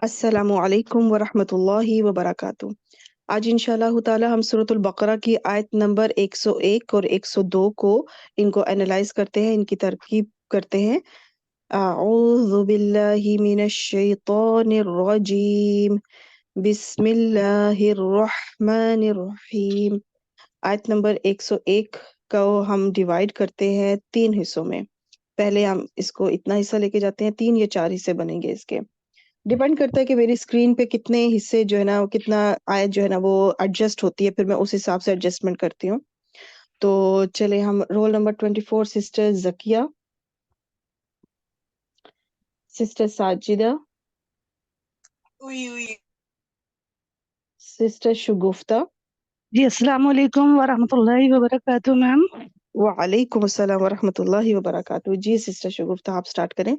السلام علیکم ورحمۃ اللہ وبرکاتہ۔ آج انشاءاللہ تعالی ہم سورۃ البقرہ کی آیت نمبر 101 اور 102 ان کو انالائز کرتے ہیں، ان کی ترکیب کرتے ہیں۔ اعوذ باللہ من الشیطان الرجیم، بسم اللہ الرحمن الرحیم۔ آیت نمبر 101 کو ہم ڈیوائیڈ کرتے ہیں 3 حصوں میں۔ پہلے ہم اس کو اتنا حصہ لے کے جاتے ہیں، 3 یا 4 حصے بنیں گے اس کے۔ ڈیپینڈ کرتا ہے کہ میری اسکرین پہ کتنے حصے جو ہے نا، کتنا آیت جو ہے نا وہ ایڈجسٹ ہوتی ہے، پھر میں اس حساب سے ایڈجسٹمنٹ کرتی ہوں۔ تو چلے ہم roll number 24 sister Zakia, sister Sajida, sister Shagufta. جی السلام علیکم ورحمۃ اللہ وبرکاتہ میم۔ وعلیکم السلام ورحمۃ اللہ وبرکاتہ۔ جی سسٹر شگفتہ آپ سٹارٹ کریں۔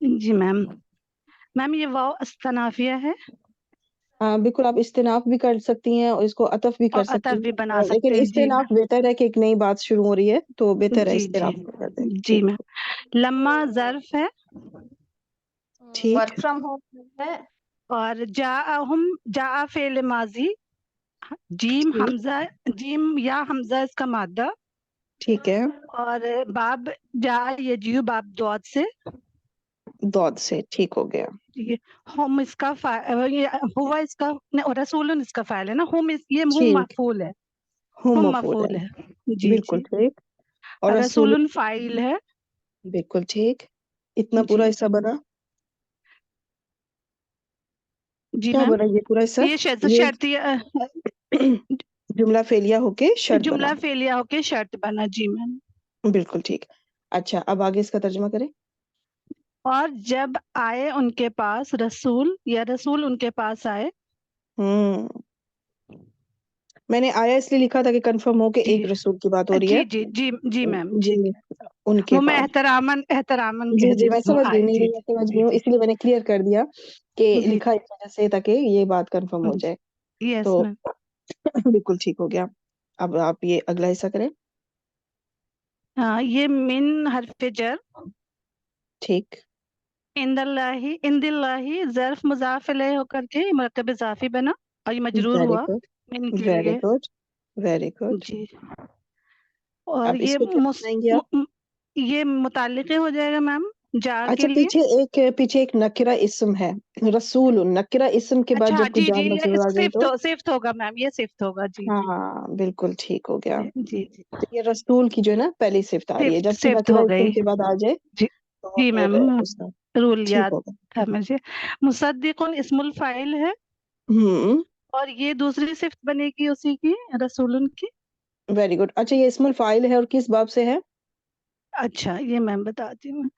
جی میم یہ واو استنافیہ ہے بالکل، آپ استناف بھی کر سکتی ہیں اور اس کو عطف بھی اور کر سکتی عطف بھی بنا ہیں، لیکن سکتے ہیں۔ جی استناف بہتر ہے کہ ایک نئی بات شروع ہو رہی ہے تو بہتر ہے جی جی استناف کر دیں۔ جی ٹھیک میم۔ لما ظرف ہے ٹھیک ورک فرام ہوم ہے۔ اور جاء فعل ماضی، جیم ٹھیک حمزہ، جیم یا حمزہ اس کا مادہ، ٹھیک ہے، اور باب جاء یجیو باب دوات سے، دود سے ٹھیک ہو گیا۔ یہ ہم اس کا ہوا اس کا رسول اس کا فاعل ہے نا، یہ ہم ٹھیک، مفعول ہے، ہم ہم مفعول مفعول ہے، ہے۔ جی بالکل جی ٹھیک۔ اور رسول، رسول فاعل ہے۔ بالکل ٹھیک۔ اتنا پورا جی حصہ بنا، جی کیا میم، بنا یہ پورا حصہ؟ یہ شرطی یہ جملہ فعلیہ ہو کے شرط بنا، جملہ فعلیہ ہو کے شرط بنا۔ جی میم۔ بالکل ٹھیک۔ اچھا اب آگے اس کا ترجمہ کریں۔ اور جب آئے ان کے پاس رسول، یا رسول ان کے پاس آئے۔ ہوں، میں نے آیا اس لیے لکھا تھا کہ کنفرم ہو کہ جی ایک رسول کی بات ہو رہی ہے۔ جی جی جی جی میم، جی، ٹھیک ہے، ان کے وہ میں پاس، احترامن جی کہہ جی رہی میں ہوں۔ سمجھ گئی، نہیں جی نہیں میں سمجھ جی گئی ہوں، جی اس لیے میں نے کلیئر کر دیا کہ جی لکھا اس وجہ سے تاکہ یہ بات کنفرم ہو جائے۔ یس تو میم۔ بالکل ٹھیک ہو گیا۔ اب آپ یہ اگلا حصہ کریں۔ ہاں، یہ من حرف جر، ٹھیک، عند اللہ ظرف مضاف الیہ ہو کر کے مرکب اضافی بنا اور یہ مجرور ویری ہوا گڈ، من کے ویری لیے۔ Good, very good. جی، اور اب اس کو کیا بنائیں گے آپ؟ یہ متعلق ہو جائے گا میم جا کے اچھا لیے۔ پیچھے ایک نکرہ اسم ہے، رسول نکرہ اسم کے بعد اچھا جب کوئی جی جی، جان یہ مجرور آ جائے تو، صفت ہوگا میم، یہ صفت ہوگا۔ جی جی ہاں بالکل ٹھیک ہو گیا۔ جی جی، تو یہ رسول کی جو ہے نا پہلی صفت آ رہی ہے، جب کوئی صفت نکرہ ہو اسم گئی۔ کے بعد آ جائے جی تو جی پھر میم، اس کا رول ٹھیک یاد ہوگا۔ تھا مجھے۔ مصدق اسم الفاعل ہے ہوں، اور یہ دوسری صفت بنے گی اسی کی، رسول کی۔ Very good. اچھا یہ اسم الفاعل ہے اور کس باب سے ہے؟ اچھا یہ میں بتاتی ہوں،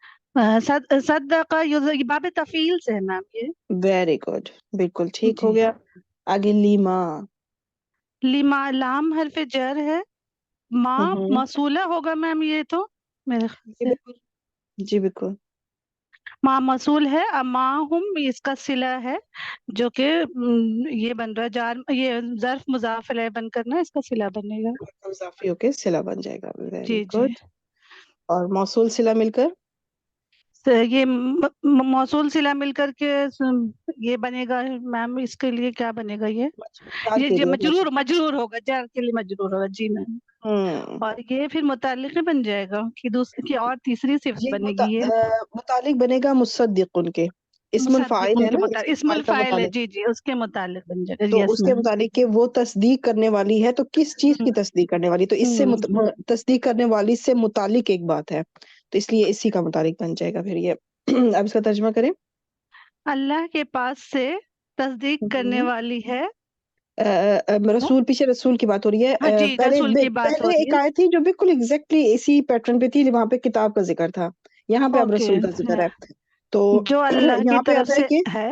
صدقہ یہ باب تفعیل سے ہے میم یہ۔ ویری گڈ، بالکل ٹھیک ہو جی، گیا۔ آگے لیما۔ لما لام حرف جر ہے، ماں ہوں، موصولہ ہوگا میم یہ تو میرے خیال جی سے، بالکل، جی بالکل، ماں موصول ہے، اب ماں ہم اس کا صلہ ہے جو کہ یہ بن رہا ہے جار، یہ ظرف مضاف الیہ بن کرنا اس کا صلہ بنے گا۔ اضافی ہو کے صلہ بن جائے گا۔ ویری جی جی، گڈ۔ اور موصول صلہ مل کر یہ موصول صلہ مل کر کے یہ بنے گا میم، اس کے لیے کیا بنے گا یہ جار کے یہ لیے مجرور ہوگا، جار کے لیے مجرور ہوگا۔ جی میم، ہوں، اور یہ پھر متعلق بن جائے گا کہ دوسری کی اور تیسری صفت یہ بنے گی یہ متعلق بنے گا مصدق ان کے، اسم مصدق الفاعل ان ہے کے نا، متعلق، اسم کا الفاعل ہے۔ متعلق، جی جی، اس کے متعلق بن جائے گا۔ تو یس اس کے میم۔ متعلق کہ وہ تصدیق کرنے والی ہے، تو کس چیز کی تصدیق کرنے والی، تو اس سے تصدیق کرنے والی سے متعلق ایک بات ہے، تو اس لیے اسی کا متعلق بن جائے گا پھر یہ۔ اب اس کا ترجمہ کریں۔ اللہ کے پاس سے تصدیق کرنے والی ہے۔ رسول، پیچھے رسول کی بات ہو رہی ہاں ہے۔ جی، رسول کی بات ہو پہلے رہی ایک آیت تھی جو بالکل ایگزیکٹلی اسی پیٹرن پہ تھی، وہاں پہ کتاب کا ذکر تھا، یہاں پہ اب اوکے، رسول کا ذکر ہے۔ تو جو اللہ کی یہاں پہ طرف آتا ہے سے کہ ہے۔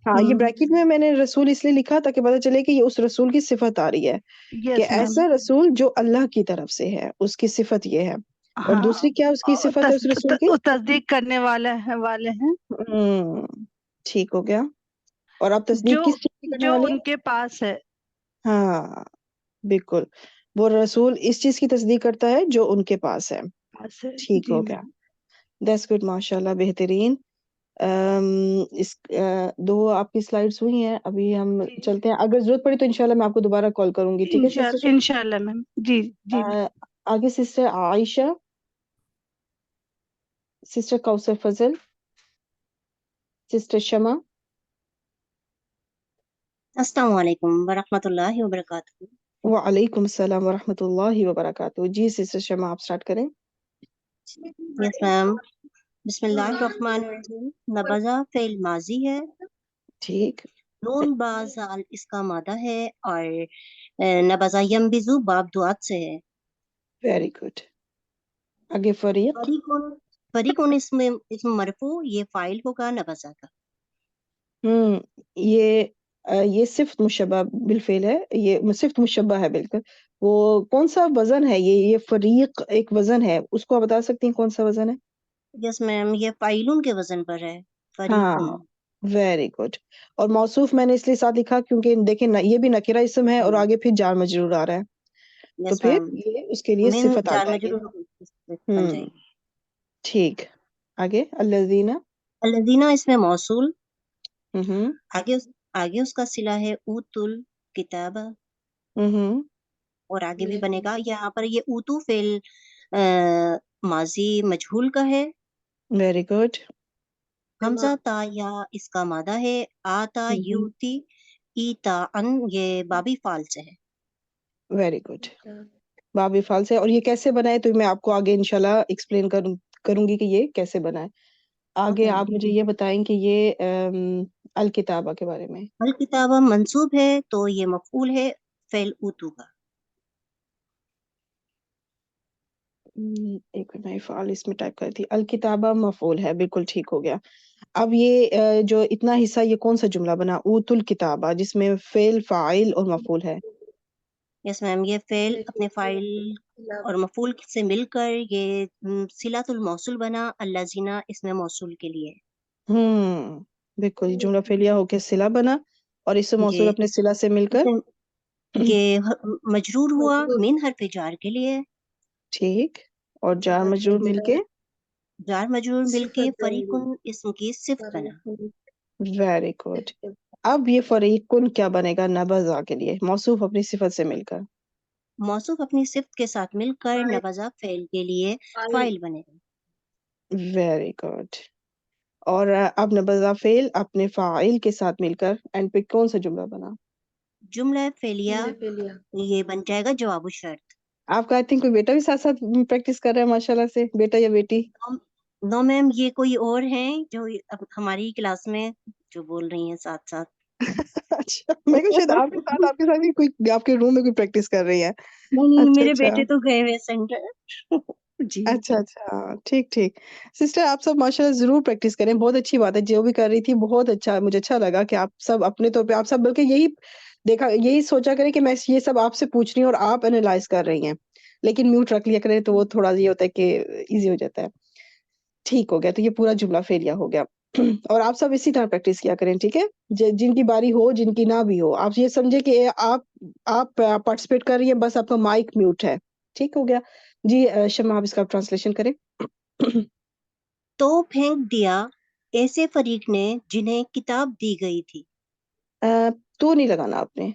ہاں، یہ بریکٹ میں نے رسول اس لیے لکھا تاکہ پتہ چلے کہ یہ اس رسول کی صفت آ رہی ہے، کہ یس میم، ایسا رسول جو اللہ کی طرف سے ہے، اس کی صفت یہ ہے۔ اور ہاں، دوسری کیا اس کی صفت ہے اس رسول کی؟ تصدیق کرنے والے ہیں ٹھیک ہو گیا۔ اور آپ تصدیق جو کس چیز کی کرنے جو والی ان ہے؟ کے پاس ہے۔ ہاں بالکل، وہ رسول اس چیز کی تصدیق کرتا ہے جو ان کے پاس ہے۔ ٹھیک جی ہو گیا، میم۔ دیٹس گڈ، ماشاء اللہ، بہترین۔ اس دو آپ کی سلائڈز ہوئی ہیں، ابھی ہم چلتے ہیں، اگر ضرورت پڑی تو انشاءاللہ میں آپ کو دوبارہ کال کروں گی، ٹھیک ہے سسٹر؟ انشاءاللہ میم، جی جی آگے سسٹر عائشہ، سسٹر کوثر فضل، سسٹر شمع. السلام علیکم ورحمۃ اللہ وبرکاتہ. وعلیکم السلام ورحمۃ اللہ وبرکاتہ. جی سسٹر شمع آپ سٹارٹ کریں. یس میم. بسم اللہ الرحمن الرحیم. نبذہ فعل ماضی ہے، ٹھیک. نون با زال اس کا مادہ ہے، اور نبذہ ینبذو باب دعات سے ہے. Very good. آگے فریق. فریقون اسم مرفوع، یہ فاعل ہوگا نبذہ کا. یہ صفت مشبہ بالفعل ہے، یہ صفت مشبہ ہے بالکل. وہ کون سا وزن ہے؟ یہ فریق ایک وزن ہے، اس کو آپ بتا سکتی ہیں کون سا وزن ہے؟ یس میم، یہ فاعلون کے وزن پر ہے. فریقون. ہاں ویری گڈ. اور موصوف میں نے اس لیے ساتھ لکھا کیونکہ دیکھیں یہ بھی نکرہ اسم ہے اور آگے پھر جار مجرور آ رہا ہے، تو یس پھر میم، یہ اس کے لیے من صفت آ جار جائے گی. مجرور بن جائے گی. ٹھیک. آگے الذین. الذین اس میں موصول، ہوں آگے اس کا صلہ ہے اوت الکتاب، ہوں اور آگے بھی بنے گا. یہاں پر یہ اوتو فعل ماضی مجہول کا ہے. Very good. حمزہ تا یا اس کا مادہ ہے. آتا یوتی ایتا ان، یہ بابی فعال سے ہے. Very good. باب افعال سے. اور یہ کیسے بنائے تو میں آپ کو آگے انشاءاللہ ایکسپلین کروں گی کہ یہ کیسے بنائے. آگے آپ مجھے یہ بتائیں کہ یہ الکتابہ کے بارے میں. الکتابہ منصوب ہے تو یہ مفعول ہے فعل اوتو کا. ایک منٹ میں افعال اس میں ٹائپ کر تھی. الکتابہ مفعول ہے، بالکل ٹھیک ہو گیا. اب یہ جو اتنا حصہ یہ کون سا جملہ بنا؟ اوت الکتابہ، جس میں فعل فاعل اور مفعول ہے. یس میم، یہ فعل اپنے فاعل اور مفعول سے مل کر یہ صلۃ الموصول بنا. الذین اس میں موصول کے لیے. بالکل، یہ جملہ فعلیہ ہو کے صلہ بنا اور اس سے موصول یہ اپنے صلہ سے مل کر یہ مجرور ہوا من حرف جار کے لیے. ٹھیک. اور جار مجرور مل کے جار مجرور مل کے فریقن اسم کی صفت بنا. Very good. اب یہ فریقن کیا بنے گا نبذہ کے لیے؟ موصوف اپنی صفت سے مل کر. موصوف اپنی صفت کے ساتھ مل کر نبذہ فعل کے لیے فاعل بنے گا. Very good. اور اب نبذہ فعل اپنے فاعل کے ساتھ مل کر اینڈ پہ کون سا جملہ بنا؟ جملہ فعلیہ یہ بن جائے گا جواب الشرط. آپ کا آئی تھنک کوئی بیٹا بھی ساتھ ساتھ پریکٹس کر رہا ہے ماشاءاللہ سے، بیٹا یا بیٹی؟ نو میم، یہ کوئی اور ہیں جو ہماری کلاس میں جو بول رہی ہیں ساتھ ساتھ. اچھا، میں کو شاید آپ کے ساتھ بھی کوئی آپ کے روم میں کوئی پریکٹس کر رہی ہے. نہیں، اچھا میرے اچھا بیٹے تو گئے ہوئے سینٹر. جی اچھا ٹھیک ٹھیک. سسٹر آپ سب ماشاءاللہ ضرور پریکٹس کریں، بہت اچھی بات ہے. جو بھی کر رہی تھی بہت اچھا، مجھے اچھا لگا کہ آپ سب اپنے طور پہ آپ سب بلکہ یہی سوچا کریں کہ میں یہ سب آپ سے پوچھ رہی ہوں اور آپ انالائز کر رہی ہیں، لیکن میوٹ رکھ لیا کریں تو وہ تھوڑا یہ ہوتا ہے کہ ایزی ہو جاتا ہے. ٹھیک ہو گیا. تو یہ پورا جملہ فعلیہ ہو گیا. اور آپ سب اسی طرح پریکٹس کیا کریں، ٹھیک ہے؟ جن کی باری ہو، جن کی نہ بھی ہو، آپ یہ سمجھے کہ آپ پارٹیسپیٹ کر رہی ہیں، بس آپ کا مائک میوٹ ہے. ٹھیک ہو گیا. جی شمع آپ اس کا ٹرانسلیشن کریں. تو پھینک دیا ایسے فریق نے جنہیں کتاب دی گئی تھی. تو نہیں لگانا آپ نے،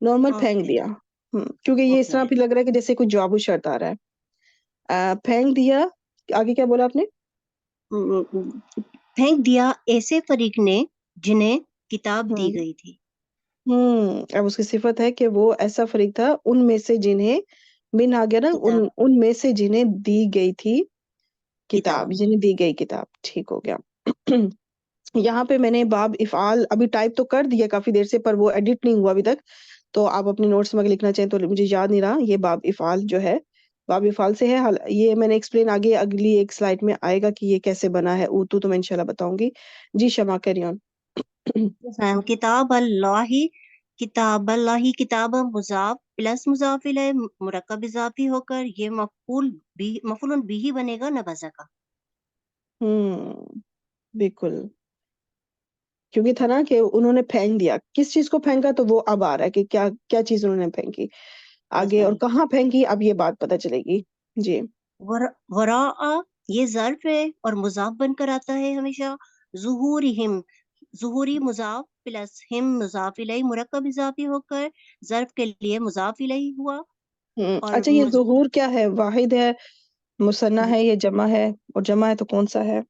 نارمل پھینک دیا. کیونکہ یہ اس طرح اوکے. بھی لگ رہا ہے کہ جیسے کوئی جواب شرط آ رہا ہے. پھینک دیا، آگے کیا بولا آپ نے؟ پھینک دیا ایسے فریق نے جنہیں کتاب دی گئی تھی. اب اس کی صفت ہے کہ وہ ایسا فریق تھا ان میں سے جنہیں بن آ گیا نا، ان میں سے جنہیں دی گئی تھی کتاب، جنہیں دی گئی کتاب. ٹھیک ہو گیا. یہاں پہ میں نے باب افعال ابھی ٹائپ تو کر دیا کافی دیر سے، پر وہ ایڈٹ نہیں ہوا ابھی تک. تو آپ اپنے نوٹس میں لکھنا چاہیں تو مجھے یاد نہیں رہا. یہ باب افعال جو ہے باب افعال سے ہے. یہ میں نے ایکسپلین آگے اگلی ایک سلائڈ میں آئے گا کہ یہ کیسے بنا ہے. اوتو تو میں انشاءاللہ بتاؤں گی. جی شمع کیری آن. کتاب اللہ کتاب مضاف پلس مضاف الیہ مرکب اضافی ہو کر یہ مفعول بھی بنے گا نبذہ کا. بالکل، کیونکہ تھا نا کہ انہوں نے پھینک دیا. کس چیز کو پھینکا؟ تو وہ اب آ رہا ہے کہ کیا چیز انہوں نے پھینکی آگے اور کہاں پھینکی، اب یہ بات پتہ چلے گی. جی. وراء یہ ظرف ہے اور مضاف بن کر آتا ہے ہمیشہ. ظہورہم، ظہوری مضاف پلس ہم مضاف الیہ مرکب اضافی ہو کر ظرف کے لیے مضاف الیہ ہوا. اور اچھا، یہ ظہور کیا ہے؟ واحد ہے، مثنیٰ ہے، یہ جمع ہے؟ اور جمع ہے تو کون سا ہے؟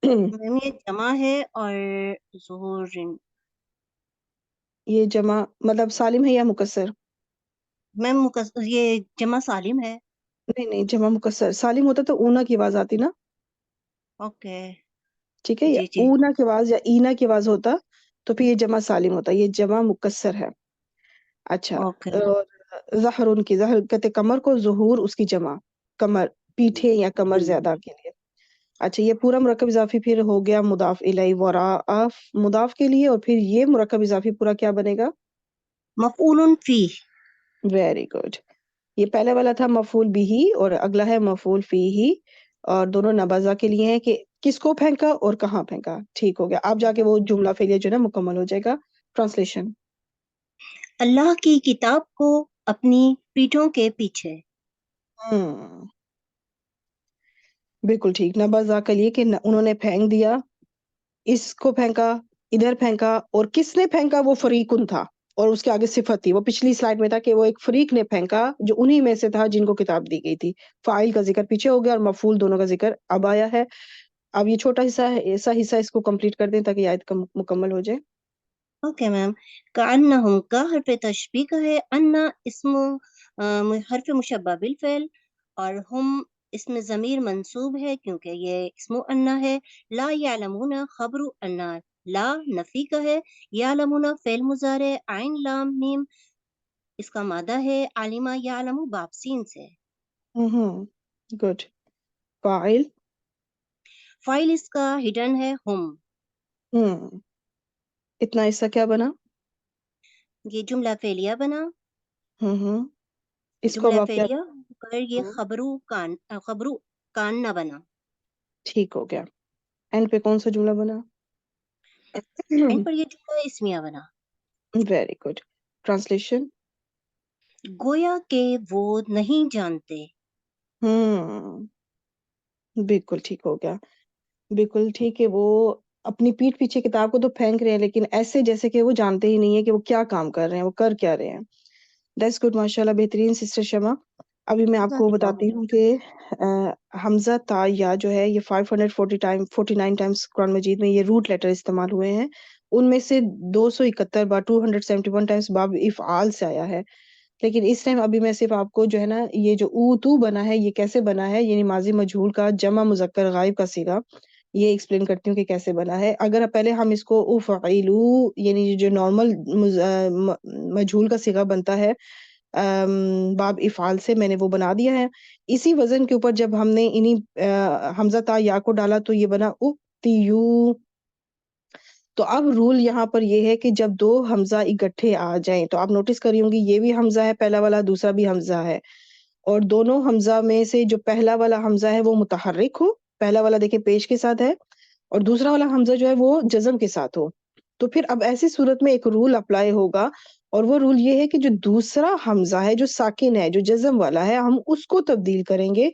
میم یہ جمع ہے اور ظہور یہ جمع مطلب سالم ہے یا مکسر؟ میم یہ جمع سالم ہے. نہیں نہیں، جمع مکسر. سالم ہوتا تو اونا کی آواز آتی نا. اوکے ٹھیک ہے، یہ جی جی اونا کی آواز یا اینا کی آواز ہوتا تو پھر یہ جمع سالم ہوتا. یہ جمع مکسر ہے. اچھا، اوکے اور ظہر، ان کی ظہر کہتے کمر کو، ظہور اس کی جمع، کمر، پیٹھے یا کمر زیادہ کے لیے. اچھا، یہ پورا مرکب اضافی پھر ہو گیا مضاف الیہ، وراء مضاف کے لیے، اور پھر یہ مرکب اضافی پورا کیا بنے گا؟ مفعول فیہ. Very good. یہ پہلے والا تھا مفعول بھی اور اگلا ہے مفعول فیہ، اور دونوں نبذہ کے لیے ہیں کہ کس کو پھینکا اور کہاں پھینکا. ٹھیک ہو گیا. اب جا کے وہ جملہ فعلیہ جو ہے نا مکمل ہو جائے گا. ٹرانسلیشن. اللہ کی کتاب کو اپنی پیٹھوں کے پیچھے. بالکل ٹھیک. نبذہ کے لیے کہ انہوں نے پھینک دیا، اس کو پھینکا، ادھر پھینکا، اور کس نے پھینکا؟ وہ فریقن تھا، اور اس کے آگے صفت تھی. وہ پچھلی سلائیڈ میں تھا کہ وہ ایک فریق نے پھینکا جو انہی میں سے تھا جن کو کتاب دی گئی تھی. فاعل کا ذکر پیچھے ہو گیا اور مفعول دونوں کا ذکر اب آیا ہے. اب یہ چھوٹا حصہ ہے، ایسا حصہ اس کو کمپلیٹ کر دیں تاکہ یہ آیت مکمل ہو جائے. Okay ma'am. کأنہم کا حرف تشبیہ کا ہے، انا اسم حرف مشبہ بالفعل، اور ہم اسم ضمیر منصوب ہے کیونکہ یہ اسم انا ہے. لا یعلمون خبر انا، لا نفی کا ہے، یعلمون فعل مضارع، عین لام میم اس کا مادہ ہے، علمہ یعلم باب سین سے. گڈ. فاعل. فائل اس کا ہڈن ہے ہم. اتنا حصہ کیا بنا؟ یہ جملہ فعلیہ بنا. اس کو اب جملہ آپ کیا؟ فعلیہ کر یہ خبرو کان نہ بنا. ٹھیک ہو گیا. اینڈ پہ کون سا جملہ بنا؟ اینڈ پر یہ جملہ اسمیہ بنا. Very good. ٹرانسلیشن. گویا کہ وہ نہیں جانتے. بالکل ٹھیک ہو گیا. بالکل ٹھیک ہے. وہ اپنی پیٹھ پیچھے کتاب کو تو پھینک رہے ہیں لیکن ایسے جیسے کہ وہ جانتے ہی نہیں ہے کہ وہ کیا کام کر رہے ہیں، وہ کر کیا رہے ہیں. دیٹس گڈ، ماشاء اللہ، بہترین سسٹر شمع. ابھی میں آپ کو بتاتی ہوں کہ حمزہ تا یا جو ہے یہ 549 ٹائمز قرآن مجید میں یہ روٹ لیٹر استعمال ہوئے ہیں. ان میں سے 271 بار 271 ٹائمز باب افعال سے آیا ہے. لیکن اس ٹائم ابھی میں صرف آپ کو جو ہے نا یہ جو او تو بنا ہے یہ کیسے بنا ہے، یعنی ماضی مجہول کا جمع مذکر غائب کا صیغہ، یہ ایکسپلین کرتی ہوں کہ کیسے بنا ہے. اگر پہلے ہم اس کو افعلوا یعنی جو نارمل مجہول کا صیغہ بنتا ہے باب افعال سے، میں نے وہ بنا دیا ہے. اسی وزن کے اوپر جب ہم نے انہی حمزہ تا یا کو ڈالا تو یہ بنا اُتِیُو. تو اب رول یہاں پر یہ ہے کہ جب دو حمزہ اکٹھے آ جائیں تو آپ نوٹس کری ہوں گی یہ بھی حمزہ ہے پہلا والا، دوسرا بھی حمزہ ہے، اور دونوں حمزہ میں سے جو پہلا والا حمزہ ہے وہ متحرک ہو. پہلا والا دیکھیں پیش کے ساتھ ہے اور دوسرا والا حمزہ جو ہے وہ جزم کے ساتھ ہو. تو پھر اب ایسی صورت میں ایک رول اپلائی ہوگا، اور وہ رول یہ ہے کہ جو دوسرا حمزہ ہے جو ساکن ہے جو جزم والا ہے ہم اس کو تبدیل کریں گے.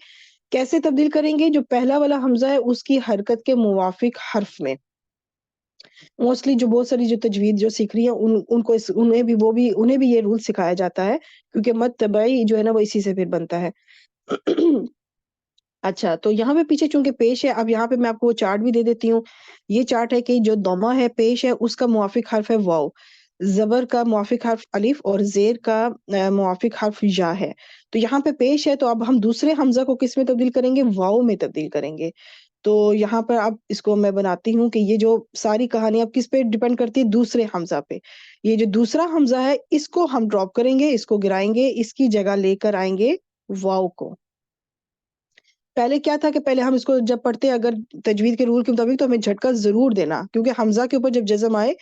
کیسے تبدیل کریں گے؟ جو پہلا والا حمزہ ہے اس کی حرکت کے موافق حرف میں. موسٹلی جو بہت ساری جو تجوید جو سیکھ رہی ہیں ان کو انہیں بھی یہ رول سکھایا جاتا ہے کیونکہ مد تبعی جو ہے نا وہ اسی سے پھر بنتا ہے. اچھا، تو یہاں پہ پیچھے چونکہ پیش ہے، اب یہاں پہ میں آپ کو وہ چارٹ بھی دے دیتی ہوں. یہ چارٹ ہے کہ جو دوما ہے پیش ہے اس کا موافق حرف ہے واو، زبر کا موافق حرف الف، اور زیر کا موافق حرف یا ہے. تو یہاں پہ پیش ہے تو اب ہم دوسرے حمزہ کو کس میں تبدیل کریں گے؟ واو میں تبدیل کریں گے. تو یہاں پر اب اس کو میں بناتی ہوں کہ یہ جو ساری کہانی اب کس پہ ڈیپینڈ کرتی ہے؟ دوسرے حمزہ پہ. یہ جو دوسرا حمزہ ہے اس کو ہم ڈراپ کریں گے، اس کو گرائیں گے، اس کی جگہ لے کر آئیں گے واو کو. پہلے کیا تھا کہ پہلے ہم اس کو جب پڑھتے اگر تجوید کے رول کے مطابق تو ہمیں جھٹکا ضرور دینا، کیونکہ حمزہ کے اوپر جب جزم آئے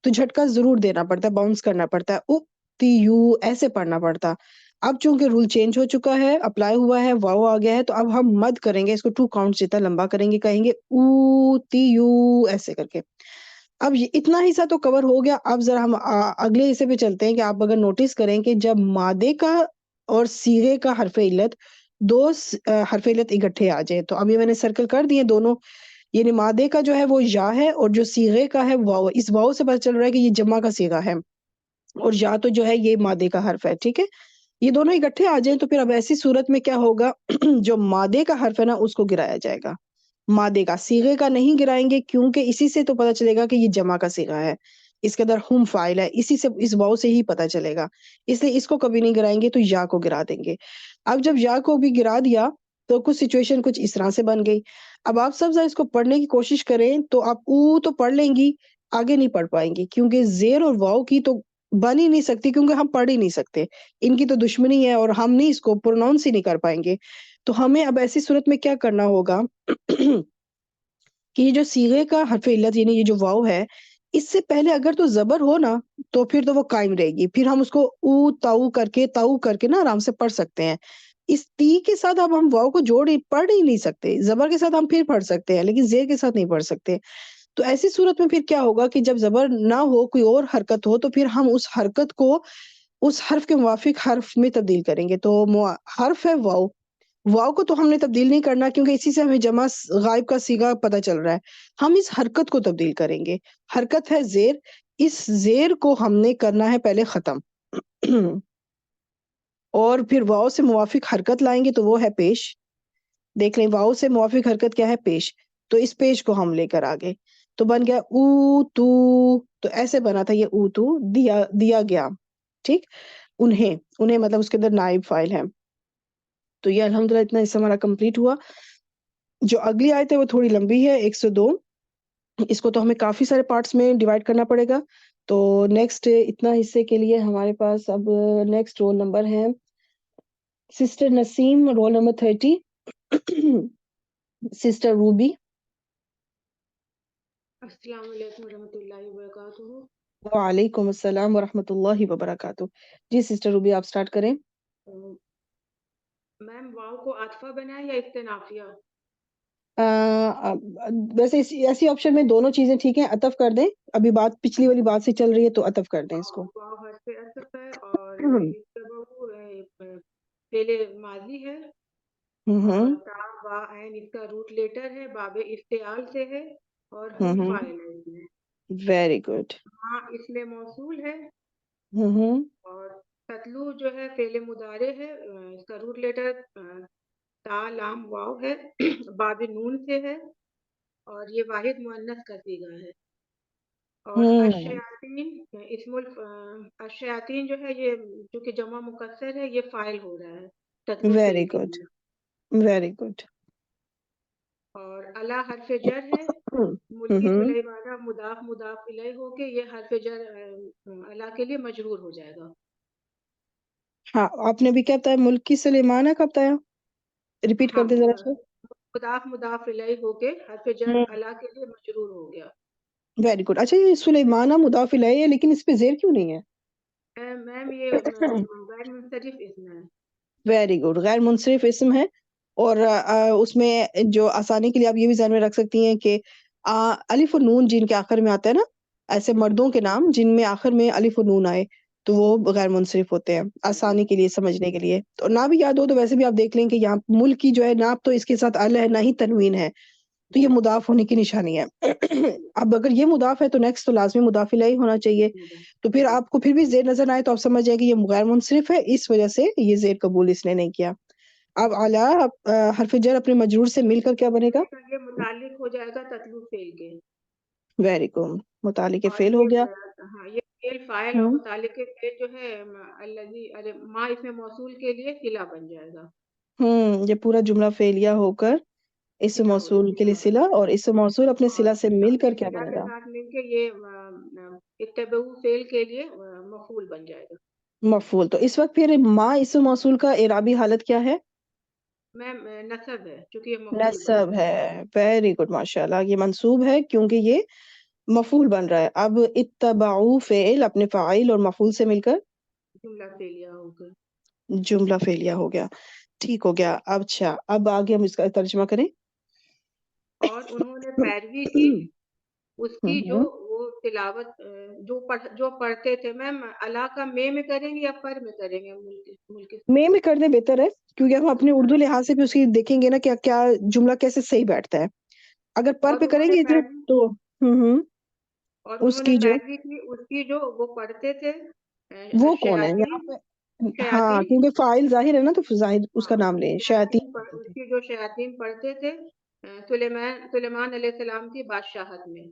تو جھٹکا ضرور دینا پڑتا ہے، باؤنس کرنا پڑتا ہے، او تی یو ایسے پڑھنا پڑتا. اب چونکہ رول چینج ہو چکا ہے، اپلائی ہوا ہے، واو آ گیا ہے، تو اب ہم مد کریں گے، اس کو 2 کاؤنٹ جتنا لمبا کریں گے، کہیں گے او تی یو ایسے کر کے. اب یہ اتنا حصہ تو کور ہو گیا. اب ذرا ہم اگلے حصے پہ چلتے ہیں کہ آپ اگر نوٹس کریں کہ جب مادے کا اور صیغے کا حرف علت دو حرف علت اکٹھے آ جائیں، تو اب یہ میں نے سرکل کر دیے دونوں. یعنی مادے کا جو ہے وہ یا ہے اور جو صیغے کا ہے واو. اس واو سے پتہ چل رہا ہے کہ یہ جمع کا صیغہ ہے اور یا تو جو ہے یہ مادے کا حرف ہے. ٹھیک ہے, یہ دونوں اکٹھے آ جائیں تو پھر اب ایسی صورت میں کیا ہوگا جو مادے کا حرف ہے نا اس کو گرایا جائے گا. مادے کا, صیغے کا نہیں گرائیں گے کیونکہ اسی سے تو پتہ چلے گا کہ یہ جمع کا صیغہ ہے, اس کے اندر ہم فاعل ہے, اسی سے اس واو سے ہی پتہ چلے گا, اس لیے اس کو کبھی نہیں گرائیں گے تو یا کو گرا دیں گے. اب جب یا کو بھی گرا دیا تو کچھ سچویشن کچھ اس طرح سے بن گئی. اب آپ سب ذرا اس کو پڑھنے کی کوشش کریں تو آپ او تو پڑھ لیں گی, آگے نہیں پڑھ پائیں گی کیونکہ زیر اور واو کی تو بن ہی نہیں سکتی کیونکہ ہم پڑھ ہی نہیں سکتے, ان کی تو دشمنی ہے اور ہم نہیں اس کو پروناؤنس ہی نہیں کر پائیں گے. تو ہمیں اب ایسی صورت میں کیا کرنا ہوگا کہ یہ جو صیغے کا حرف علت یعنی یہ جو واو ہے اس سے پہلے اگر تو زبر ہو نا تو پھر تو وہ قائم رہے گی, پھر ہم اس کو او تاؤ کر کے نا آرام سے پڑھ سکتے ہیں. اس تی کے ساتھ اب ہم واو کو پڑھ ہی نہیں سکتے, زبر کے ساتھ ہم پھر پڑھ سکتے ہیں لیکن زیر کے ساتھ نہیں پڑھ سکتے. تو ایسی صورت میں پھر کیا ہوگا کہ جب زبر نہ ہو کوئی اور حرکت ہو تو پھر ہم اس حرکت کو اس حرف کے موافق حرف میں تبدیل کریں گے. تو حرف ہے واو, واو کو تو ہم نے تبدیل نہیں کرنا کیونکہ اسی سے ہمیں جمع غائب کا صیغہ پتہ چل رہا ہے. ہم اس حرکت کو تبدیل کریں گے. حرکت ہے زیر, اس زیر کو ہم نے کرنا ہے پہلے ختم اور پھر واو سے موافق حرکت لائیں گے تو وہ ہے پیش. دیکھ لیں واو سے موافق حرکت کیا ہے, پیش. تو اس پیش کو ہم لے کر آگے تو بن گیا او تو ایسے بنا تھا یہ او تو دیا گیا. ٹھیک, انہیں مطلب اس کے اندر نائب فاعل ہے. تو یہ الحمدللہ اتنا حصہ ہمارا کمپلیٹ ہوا. جو اگلی آیت ہے وہ تھوڑی لمبی ہے 102, اس کو تو ہمیں کافی سارے پارٹس میں ڈیوائڈ کرنا پڑے گا. تو نیکسٹ اتنا حصے کے لیے ہمارے پاس اب نیکسٹ رول نمبر ہے سسٹر نسیم, رول نمبر 30, سسٹر روبی. السلام علیکم ورحمۃ اللہ وبرکاتہ. وعلیکم السلام ورحمۃ اللہ وبرکاتہ. جی سسٹر روبی آپ سٹارٹ کریں. میم واو کو عاطفہ بنائے یا استنافیہ؟ ویسے ایسی آپشن میں دونوں چیزیں ٹھیک ہیں, عطف کر دیں. ابھی بات پچھلی والی بات سے چل رہی ہے تو عطف کر دیں اس کو. واو حرف عطف ہے اور فعل ماضی ہے اور تا وا عین اس کا روٹ لیٹر ہے, باب افتعال سے ہے اور ہم فاعل ہے اس میں. Very good. ہاں اس میں موصول ہے ہوں اور تتلو جو ہے فعل مضارع ہے, اس کا روٹ لیٹر تا لام واو ہے, باب نون سے ہے اور یہ واحد مؤنث کا صیغہ ہے. اور الشیاطین جو ہے یہ چونکہ جمع مکسر ہے یہ فاعل ہو رہا ہے تتلو ویری فعل کے گڈ, لیے. Very good. اور الا حرف جر ہے, ملکی سلیمانہ مضاف الیہ ہو کے یہ حرف جر الا کے لیے مجرور ہو جائے گا. ہاں آپ نے بھی کیا بتایا, ملکی سلیمانہ کا بتایا, ریپیٹ کر ہاں دیں ذرا سا. مضاف الیہ ہو کے حرف جر الا کے لیے مجرور ہو گیا. Very good. اچھا یہ سلیمانہ مضاف الیہ ہے لیکن اس پہ زیر کیوں نہیں ہے؟ میم یہ غیر منصرف اسم ہے. ویری گڈ, غیر منصرف اسم ہے اور اس میں جو آسانی کے لیے آپ یہ بھی ذہن میں رکھ سکتی ہیں کہ الف و نون جن کے آخر میں آتا ہے نا, ایسے مردوں کے نام جن میں آخر میں الف و نون آئے تو وہ غیر منصرف ہوتے ہیں, آسانی کے لیے سمجھنے کے لیے. تو نہ بھی یاد ہو تو ویسے بھی آپ دیکھ لیں کہ یہاں ملک کی جو ہے ناپ تو اس کے ساتھ ال ہے نہ ہی تنوین ہے, تو یہ مضاف ہونے کی نشانی ہے. اب اگر یہ مضاف ہے تو نیکسٹ تو لازمی مضاف الیہ ہونا چاہیے. تو پھر آپ کو پھر بھی زیر نظر آئے تو آپ سمجھ جائیں کہ یہ غیر منصرف ہے, اس وجہ سے یہ زیر قبول اس نے نہیں کیا. اب اعلی حرف جر اپنے مجرور سے مل کر کیا بنے گا؟ یہ متعلق ہو جائے گا تتلو فعل کے. ویری گڈ, متعلق اور فعل ہو گیا. ہاں یہ فعل فاعل اور متعلق فعل جو ہے الذی ما اس میں موصول کے لیے صلہ بن جائے گا. یہ پورا جملہ فعلیہ ہو کر اس صلہ موصول کے لیے بن صلہ, جائے اور گا اس موصول اپنے اور صلہ سے مل اپنے کر کیا صلہ بنے کے گا؟ ساتھ مل کے یہ اتبعو فعل کے لیے مفعول بن جائے گا. مفعول. تو اس وقت پھر ما اس موصول کا اعرابی حالت کیا ہے؟ میم نصب ہے چونکہ یہ مفعول بن نصب رہا ہے. ویری گڈ, ماشاءاللہ. یہ منصوب ہے کیونکہ یہ مفعول بن رہا ہے. اب اتبعو فعل اپنے فاعل اور مفعول سے مل کر جملہ فعلیہ ہو کر جملہ فعلیہ ہو گیا. ٹھیک ہو گیا. اب اچھا, اب آگے ہم اس کا ترجمہ کریں. اور انہوں نے پیروی کی اس کی جو وہ تلاوت جو پڑھتے تھے. میم الا کا میں کریں گے یا پر میں کریں گے؟ ملک میں کر دیں بہتر ہے کیونکہ ہم اپنے اردو لحاظ سے بھی اس کی دیکھیں گے نا کیا کیا جملہ کیسے صحیح بیٹھتا ہے. اگر پر اور پہ کریں انہوں نے گے پیروی تو اور اس انہوں نے کی جو پیروی کی اس کی جو وہ پڑھتے تھے وہ کون ہے یہاں شیاطین پہ؟ ہاں شیاطین کیونکہ فائل ظاہر ہے نا، تو ظاہر اس کا ہاں نام لیں، شیاطین پڑھتے اس تھے۔ کی جو شیاطین پڑھتے تھے سلیمان علیہ السلام کی بادشاہت میں۔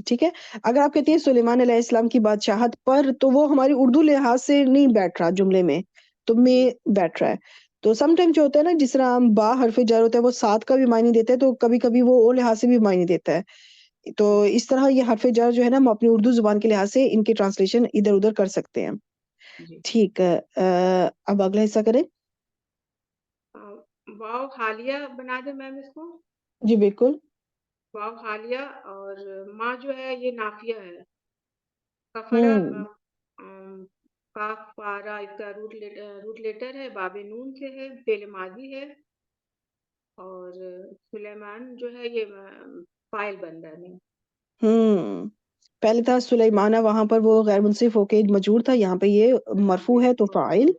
ٹھیک ہے، اگر آپ کہتی ہیں سلیمان علیہ السلام کی بادشاہت پر، تو وہ ہماری اردو لحاظ سے نہیں بیٹھ رہا جملے میں، تو میں بیٹھ رہا ہے۔ تو سم ٹائم جو ہوتا ہے نا، جس طرح ہم با حرف جر ہوتا ہے وہ ساتھ کا بھی معنی دیتا ہے، تو کبھی کبھی وہ اور لحاظ سے بھی معنی دیتا ہے۔ تو اس طرح یہ حرف جر جو ہے نا، ہم اپنی اردو زبان کے لحاظ سے ان کی ٹرانسلیشن ادھر ادھر کر سکتے ہیں۔ جی ٹھیک ہے، اب اگلا حصہ کریں۔ واو حالیہ بنا دیں میم اس کو، جی بالکل۔ واو حالیہ، اور ماں جو ہے یہ نافیہ ہے۔ کفرا ہوں کاف پارا اس کا روٹ لیٹر ہے، باب نون سے ہے، فعل ماضی ہے، اور سلیمان جو ہے یہ فاعل بن رہا ہے۔ پہلے تھا سلیمانہ، وہاں پر وہ غیر منصرف ہو کے مجرور تھا، یہاں پہ یہ مرفوع ہے تو فاعل۔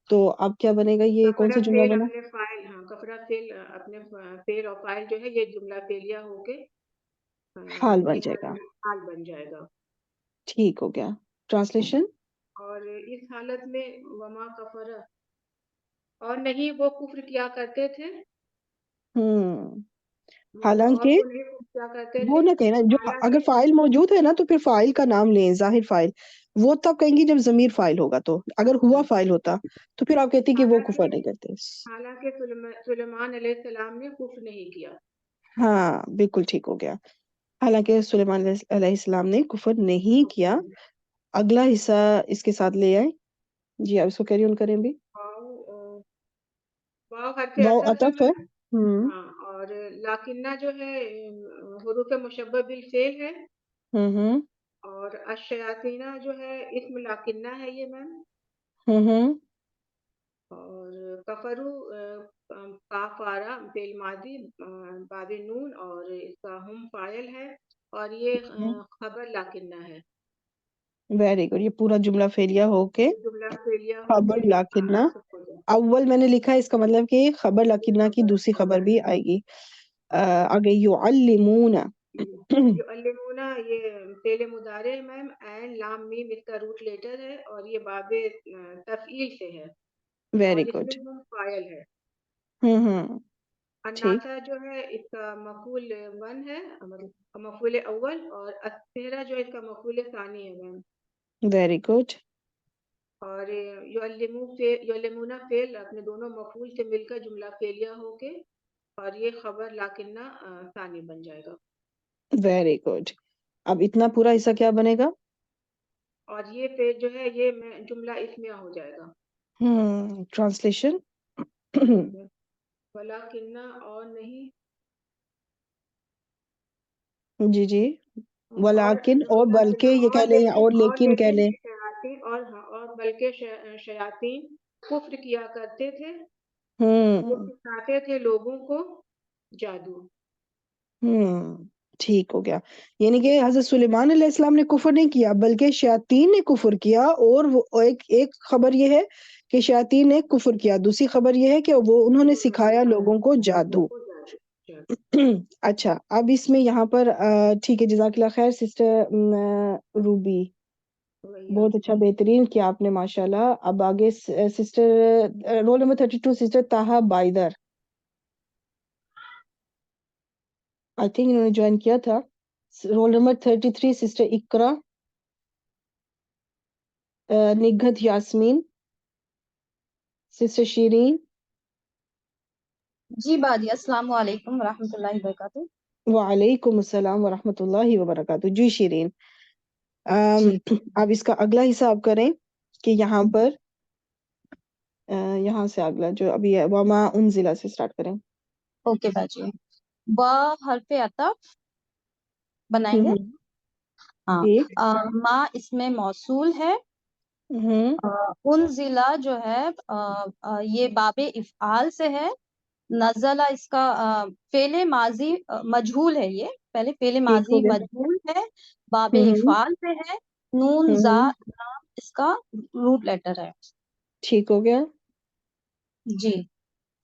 تو اب کیا بنے گا، یہ کون سا کفرا جملہ فعل بنا؟ اپنے فاعل، ہاں کفرا فعل اپنے فعل اور فاعل جو ہے یہ جملہ فعلیہ ہو کے حال بن یہ جائے گا۔ حال بن جائے گا۔ ٹھیک ہو گیا، ٹرانسلیشن۔ اور اس حالت میں وما کفر، اور نہیں وہ کفر کیا کرتے تھے، اور حالانکہ وہ نہیں کفر کیا کرتے وہ تھے، نہ کہنا، جو اگر حالانکہ فاعل موجود ہے نا تو پھر فاعل کا نام لیں، ظاہر فاعل وہ تب کہیں گی جب ضمیر فاعل ہوگا، تو اگر ہوا فاعل ہوتا تو پھر آپ کہتی کہ وہ کفر نہیں کرتے۔ حالانکہ سلیمان علیہ السلام نے کفر نہیں کیا۔ ہاں بالکل ٹھیک ہو گیا، حالانکہ سلیمان علیہ السلام نے کفر نہیں کیا۔ اگلا حصہ اس کے ساتھ لے آئے جی، آپ اس کو کیری آن کریں بھی۔ واو حرف واو عطف ہے عطف ہے۔ میم، ہاں، اور لاکنہ جو ہے حروف مشبہ بالفعل ہے، ہوں اور الشیاطینہ جو ہے اسم لاکنہ ہے یہ میم، ہوں اور کفرو کافارا فعل ماضی باب نون، اور اس کا ہم فاعل ہے، اور یہ خبر لاکنہ ہے۔ ویری گڈ، یہ پورا جملہ فعلیہ ہو کے یہ جملہ فعلیہ ہو کے خبر لاکنہ نصب ہو جائے۔ اول میں نے لکھا ہے، اس کا مطلب کہ خبر یہ لاکنہ کی خبر دوسری خبر بھی آئے گی۔ ہاں۔ آگے یعلمون۔ یعلمون یہ فعل مضارع ہے میم، عین لام میم اس کا روٹ لیٹر ہے، اور یہ باب تفعیل سے ہے، اور ویری اس گڈ۔ میں ہم فاعل ہے۔ ٹھیک، الناسا جو ہے اس کا مفعول ون ہے، مطلب مفعول اول، اور السحرہ جو اس کا مفعول ثانی ہے میم۔ ویری گڈ، اور یعلمون فعل اپنے دونوں مفعول سے مل کر جملہ فعلیہ ہو کے، اور یہ خبر لاکنہ ثانی بن جائے گا، ویری گڈ۔ اب اتنا پورا حصہ کیا بنے گا؟ اور یہ فعل جو ہے یہ جملہ اسمیہ ہو جائے گا۔ ٹرانسلیشن۔ ولاکنہ اور نہیں، جی جی، اور ولیکن اور بلکہ یہ کہہ لیں، اور لیکن کہہ لیں۔ شیاطین، اور بلکہ شیاطین کفر کیا کرتے تھے، وہ ہوں سکھاتے تھے لوگوں کو جادو۔ ٹھیک ہو گیا، یعنی کہ حضرت سلیمان علیہ السلام نے کفر نہیں کیا بلکہ شیاطین نے کفر کیا، اور وہ ایک خبر یہ ہے کہ شیاطین نے کفر کیا، دوسری خبر یہ ہے کہ انہوں نے سکھایا لوگوں کو جادو۔ اچھا، اب اس میں یہاں پر ٹھیک ہے، جزاک اللہ خیر سسٹر روبی، بہت اچھا، بہترین کیا آپ نے ماشاءاللہ۔ اب آگے sister roll number 32 sister Taha Baidar, I think انہوں نے جوائن کیا تھا۔ Roll number 33 sister Iqra, Nighat Yasmin, sister Shireen. جی بادی، السلام علیکم ورحمۃ اللہ وبرکاتہ۔ وعلیکم السلام ورحمۃ اللہ وبرکاتہ۔ جی شیرین، جی اب اس کا اگلا حساب کریں کہ یہاں پر یہاں سے اگلا جو ابھی ہے، وما انزلہ سے سٹارٹ کریں۔ اوکے باجی، با حرف عطف بنائیں گے۔ ہاں، ٹھیک۔ ما اس میں موصول ہے، انزلہ جو ہے یہ باب افعال سے ہے، نزلہ اس کا فعل ماضی مجہول ہے، یہ پہلے فعل ٹھیک ہو ماضی گیا۔ مجہول ہے، باب ہوں افعال سے ہے، نون زا ہوں لام اس کا روٹ لیٹر ہے۔ ٹھیک ہو گیا۔ جی،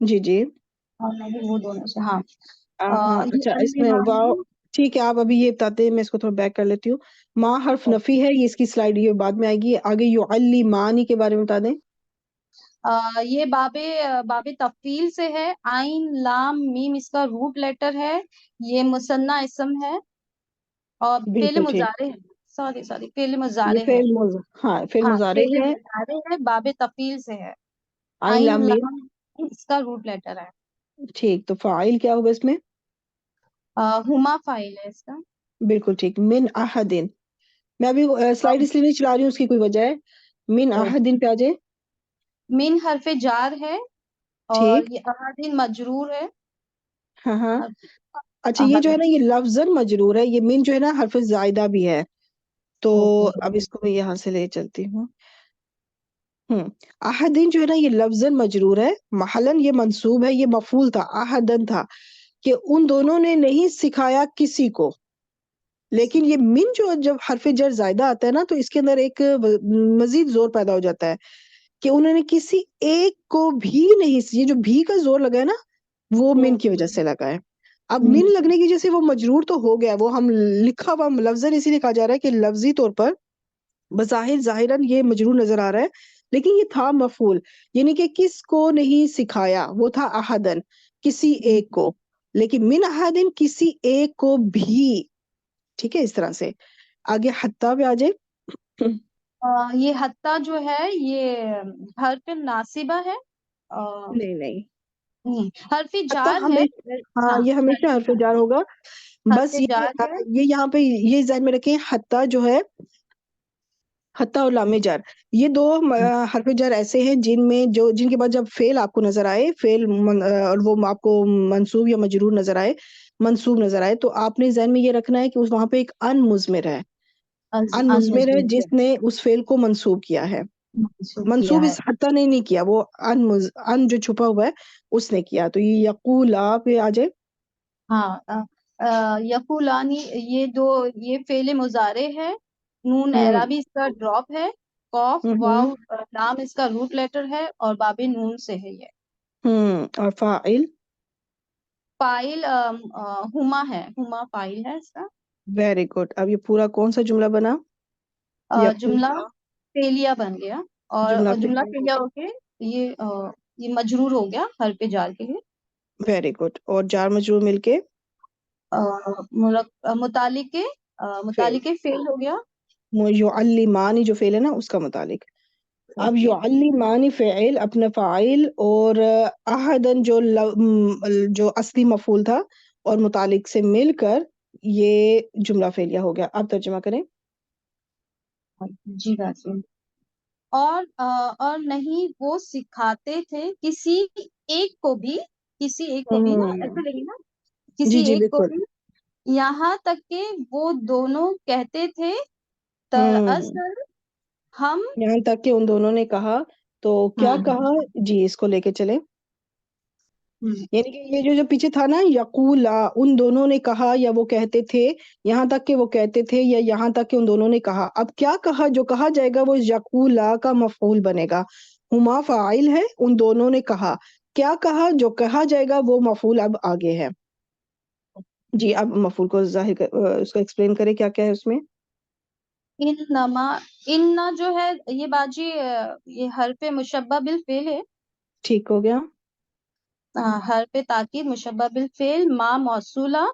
جی جی اور نہیں وہ دونوں سے. ہاں ہاں اچھا اس میں واو ٹھیک ہے. آپ ابھی یہ بتاتے ہیں, میں اس کو تھوڑا بیک کر لیتی ہوں. ماں حرف نفی ہے, یہ اس کی سلائڈ یہ بعد میں آئے گی. آگے یعلمانی کے بارے میں بتا دیں. یہ باب تفعیل سے ہے. عین لام میم اس کا روٹ لیٹر ہے. یہ مثنیٰ اسم ہے اور فعل بالکل ٹھیک. مضارع ہے. سوری فعل یہ مضارع ہے. ہاں فعل ہاں مضارع فعل ہے. مضارع ہے, باب تفعیل سے ہے. عین عین لام میم. لام اس کا روٹ لیٹر ہے. ٹھیک, تو فاعل کیا ہوگا اس میں؟ ہما فاعل ہے اس کا. بالکل ٹھیک. من احدن, میں ابھی سلائڈ اس لیے نہیں چلا رہی ہوں, اس کی کوئی وجہ ہے. من احدن پہ آ جائے. من حرف جار ہے اور ٹھیک, یہ احدن مجرور ہے. ہاں ہاں. اچھا یہ جو ہے نا یہ لفظاً مجرور ہے. یہ من جو ہے نا حرف زائدہ بھی ہے. تو اب اس کو میں یہاں سے لے چلتی ہوں. احدن جو ہے نا یہ لفظاً مجرور ہے. محلاً یہ منصوب ہے. یہ مفعول تھا, احدن تھا کہ ان دونوں نے نہیں سکھایا کسی کو. لیکن یہ من جو جب حرف جر زائدہ آتا ہے نا تو اس کے اندر ایک مزید زور پیدا ہو جاتا ہے کہ انہوں نے کسی ایک کو بھی نہیں. یہ جو بھی کا زور لگا ہے نا وہ من کی وجہ سے لگا ہے. اب من لگنے کی وجہ سے وہ مجرور تو ہو گیا, وہ ہم لکھا ہوا لفظاً اسی لیے کہا جا رہا ہے کہ لفظی طور پر بظاہر ظاہراً یہ مجرور نظر آ رہا ہے, لیکن یہ تھا مفعول. یعنی کہ کس کو نہیں سکھایا, وہ تھا احدن, کسی ایک کو. لیکن من احدن کسی ایک کو بھی. ٹھیک ہے, اس طرح سے. آگے حتیٰ پہ آ جائے. یہ حتیٰ جو ہے یہ حرف ناصبہ ہے. نہیں نہیں, حرف حتیٰ جار ہے. ہمیشہ, ہاں یہ ہمیشہ حرف جار ہوگا. حرف بس جار ہے. یہ یہاں پہ یہ ذہن میں رکھیں, حتیٰ جو ہے حتیٰ اور لام جر, یہ دو حرف جر ایسے ہیں جن کے بعد جب فعل آپ کو نظر آئے, فعل اور وہ آپ کو منصوب یا مجرور نظر آئے, منصوب نظر آئے, تو آپ نے ذہن میں یہ رکھنا ہے کہ وہاں پہ ایک ان مضمر ہے. ان مضمر ہے جس نے اس فعل کو منصوب کیا ہے. منصوب اس حتیٰ نے نہیں کیا, وہ ان جو چھپا ہوا ہے اس نے کیا. تو یہ یقولا پہ آ جائے. ہاں یقولانی یہ فعل مضارع ہے. نون اعرابی اس کا ڈراپ ہے. قاف واو لام اس کا روٹ لیٹر ہے اور باب نون سے ہے. یہ اور فاعل فاعل ہما ہے. ہما فاعل ہے اس کا. Very good. اب یہ پورا کون سا جملہ بنا؟ جملہ فعلیہ بن گیا. اور جملہ فعلیہ ہو کے یہ مجرور ہو گیا حرف جار کے لیے. Very good. اور جار مجرور مل کے متعلق فعل ہو گیا. یعلمانی جو فعل ہے نا اس کا متعلق. اب یعلمانی فعل اپنا فاعل اور احدن جو اصلی مفعول تھا اور متعلق سے مل کر یہ جملہ فعلیہ ہو گیا. اب ترجمہ کریں. جی بات. اور نہیں وہ سکھاتے تھے کسی ایک کو بھی. کسی ایک کو بھی نا ایسے لگے نا, کسی جی جی ایک کو بالکل. بھی, یہاں تک کہ وہ دونوں کہتے تھے دراصل ہم. یہاں تک کہ ان دونوں نے کہا, تو کیا کہا جی اس کو لے کے چلے. یعنی کہ یہ جو پیچھے تھا نا یقولا, ان دونوں نے کہا یا وہ کہتے تھے, یہاں تک کہ وہ کہتے تھے یا یہاں تک کہ ان دونوں نے کہا. اب کیا کہا, جو کہا جائے گا وہ یقولا کا مفعول بنے گا. ہما فاعل ہے, ان دونوں نے کہا. کیا کہا, جو کہا جائے گا وہ مفعول اب آگے ہے. جی اب مفعول کو ظاہر اس کو ایکسپلین کرے کیا کیا ہے اس میں. ان جو ہے یہ باجی یہ حرف مشبہ بالفعل ہے. ٹھیک ہو گیا. حرف تاکید مشبہ بالفعل ما موصولہ.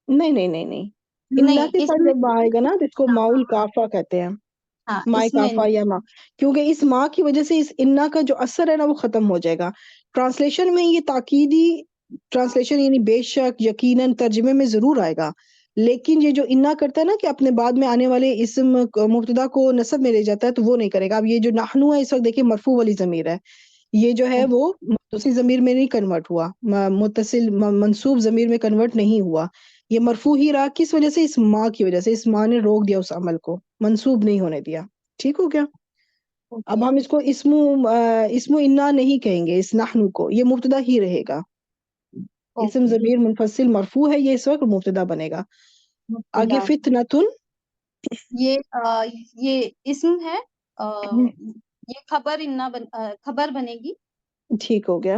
نہیں نہیں نہیں نہیں, انا کے ساتھ جب آئے گا نا تو اس کو ماؤل کافا کہتے ہیں. مائے کافا یا ماں, کیونکہ اس ماں کی وجہ سے اس انا کا جو اثر ہے نا وہ ختم ہو جائے گا. ٹرانسلیشن میں یہ تاکیدی ٹرانسلیشن یعنی بے شک یقیناً ترجمے میں ضرور آئے گا, لیکن یہ جو انا کرتا ہے نا کہ اپنے بعد میں آنے والے اسم مبتدا کو نصب میں لے جاتا ہے, تو وہ نہیں کرے گا. اب یہ جو نحنو ہے اس وقت دیکھیں مرفوع والی ضمیر ہے, یہ جو ہے وہ متصل ضمیر میں نہیں کنورٹ ہوا, متصل منصوب ضمیر میں کنورٹ نہیں ہوا, یہ مرفوع ہی رہا. کس وجہ سے, اس ماں کی وجہ سے. اس ماں نے روک دیا اس عمل کو, منصوب نہیں ہونے دیا. ٹھیک ہو گیا. اب ہم اس کو اسمو انا نہیں کہیں گے, اس نحنو کو, یہ مبتدا ہی رہے گا. اسم ضمیر منفصل مرفوع ہے, یہ اس وقت مبتدا بنے گا. آگے فتنتن, یہ اسم ہے. یہ خبر بنے گی. ٹھیک ہو گیا.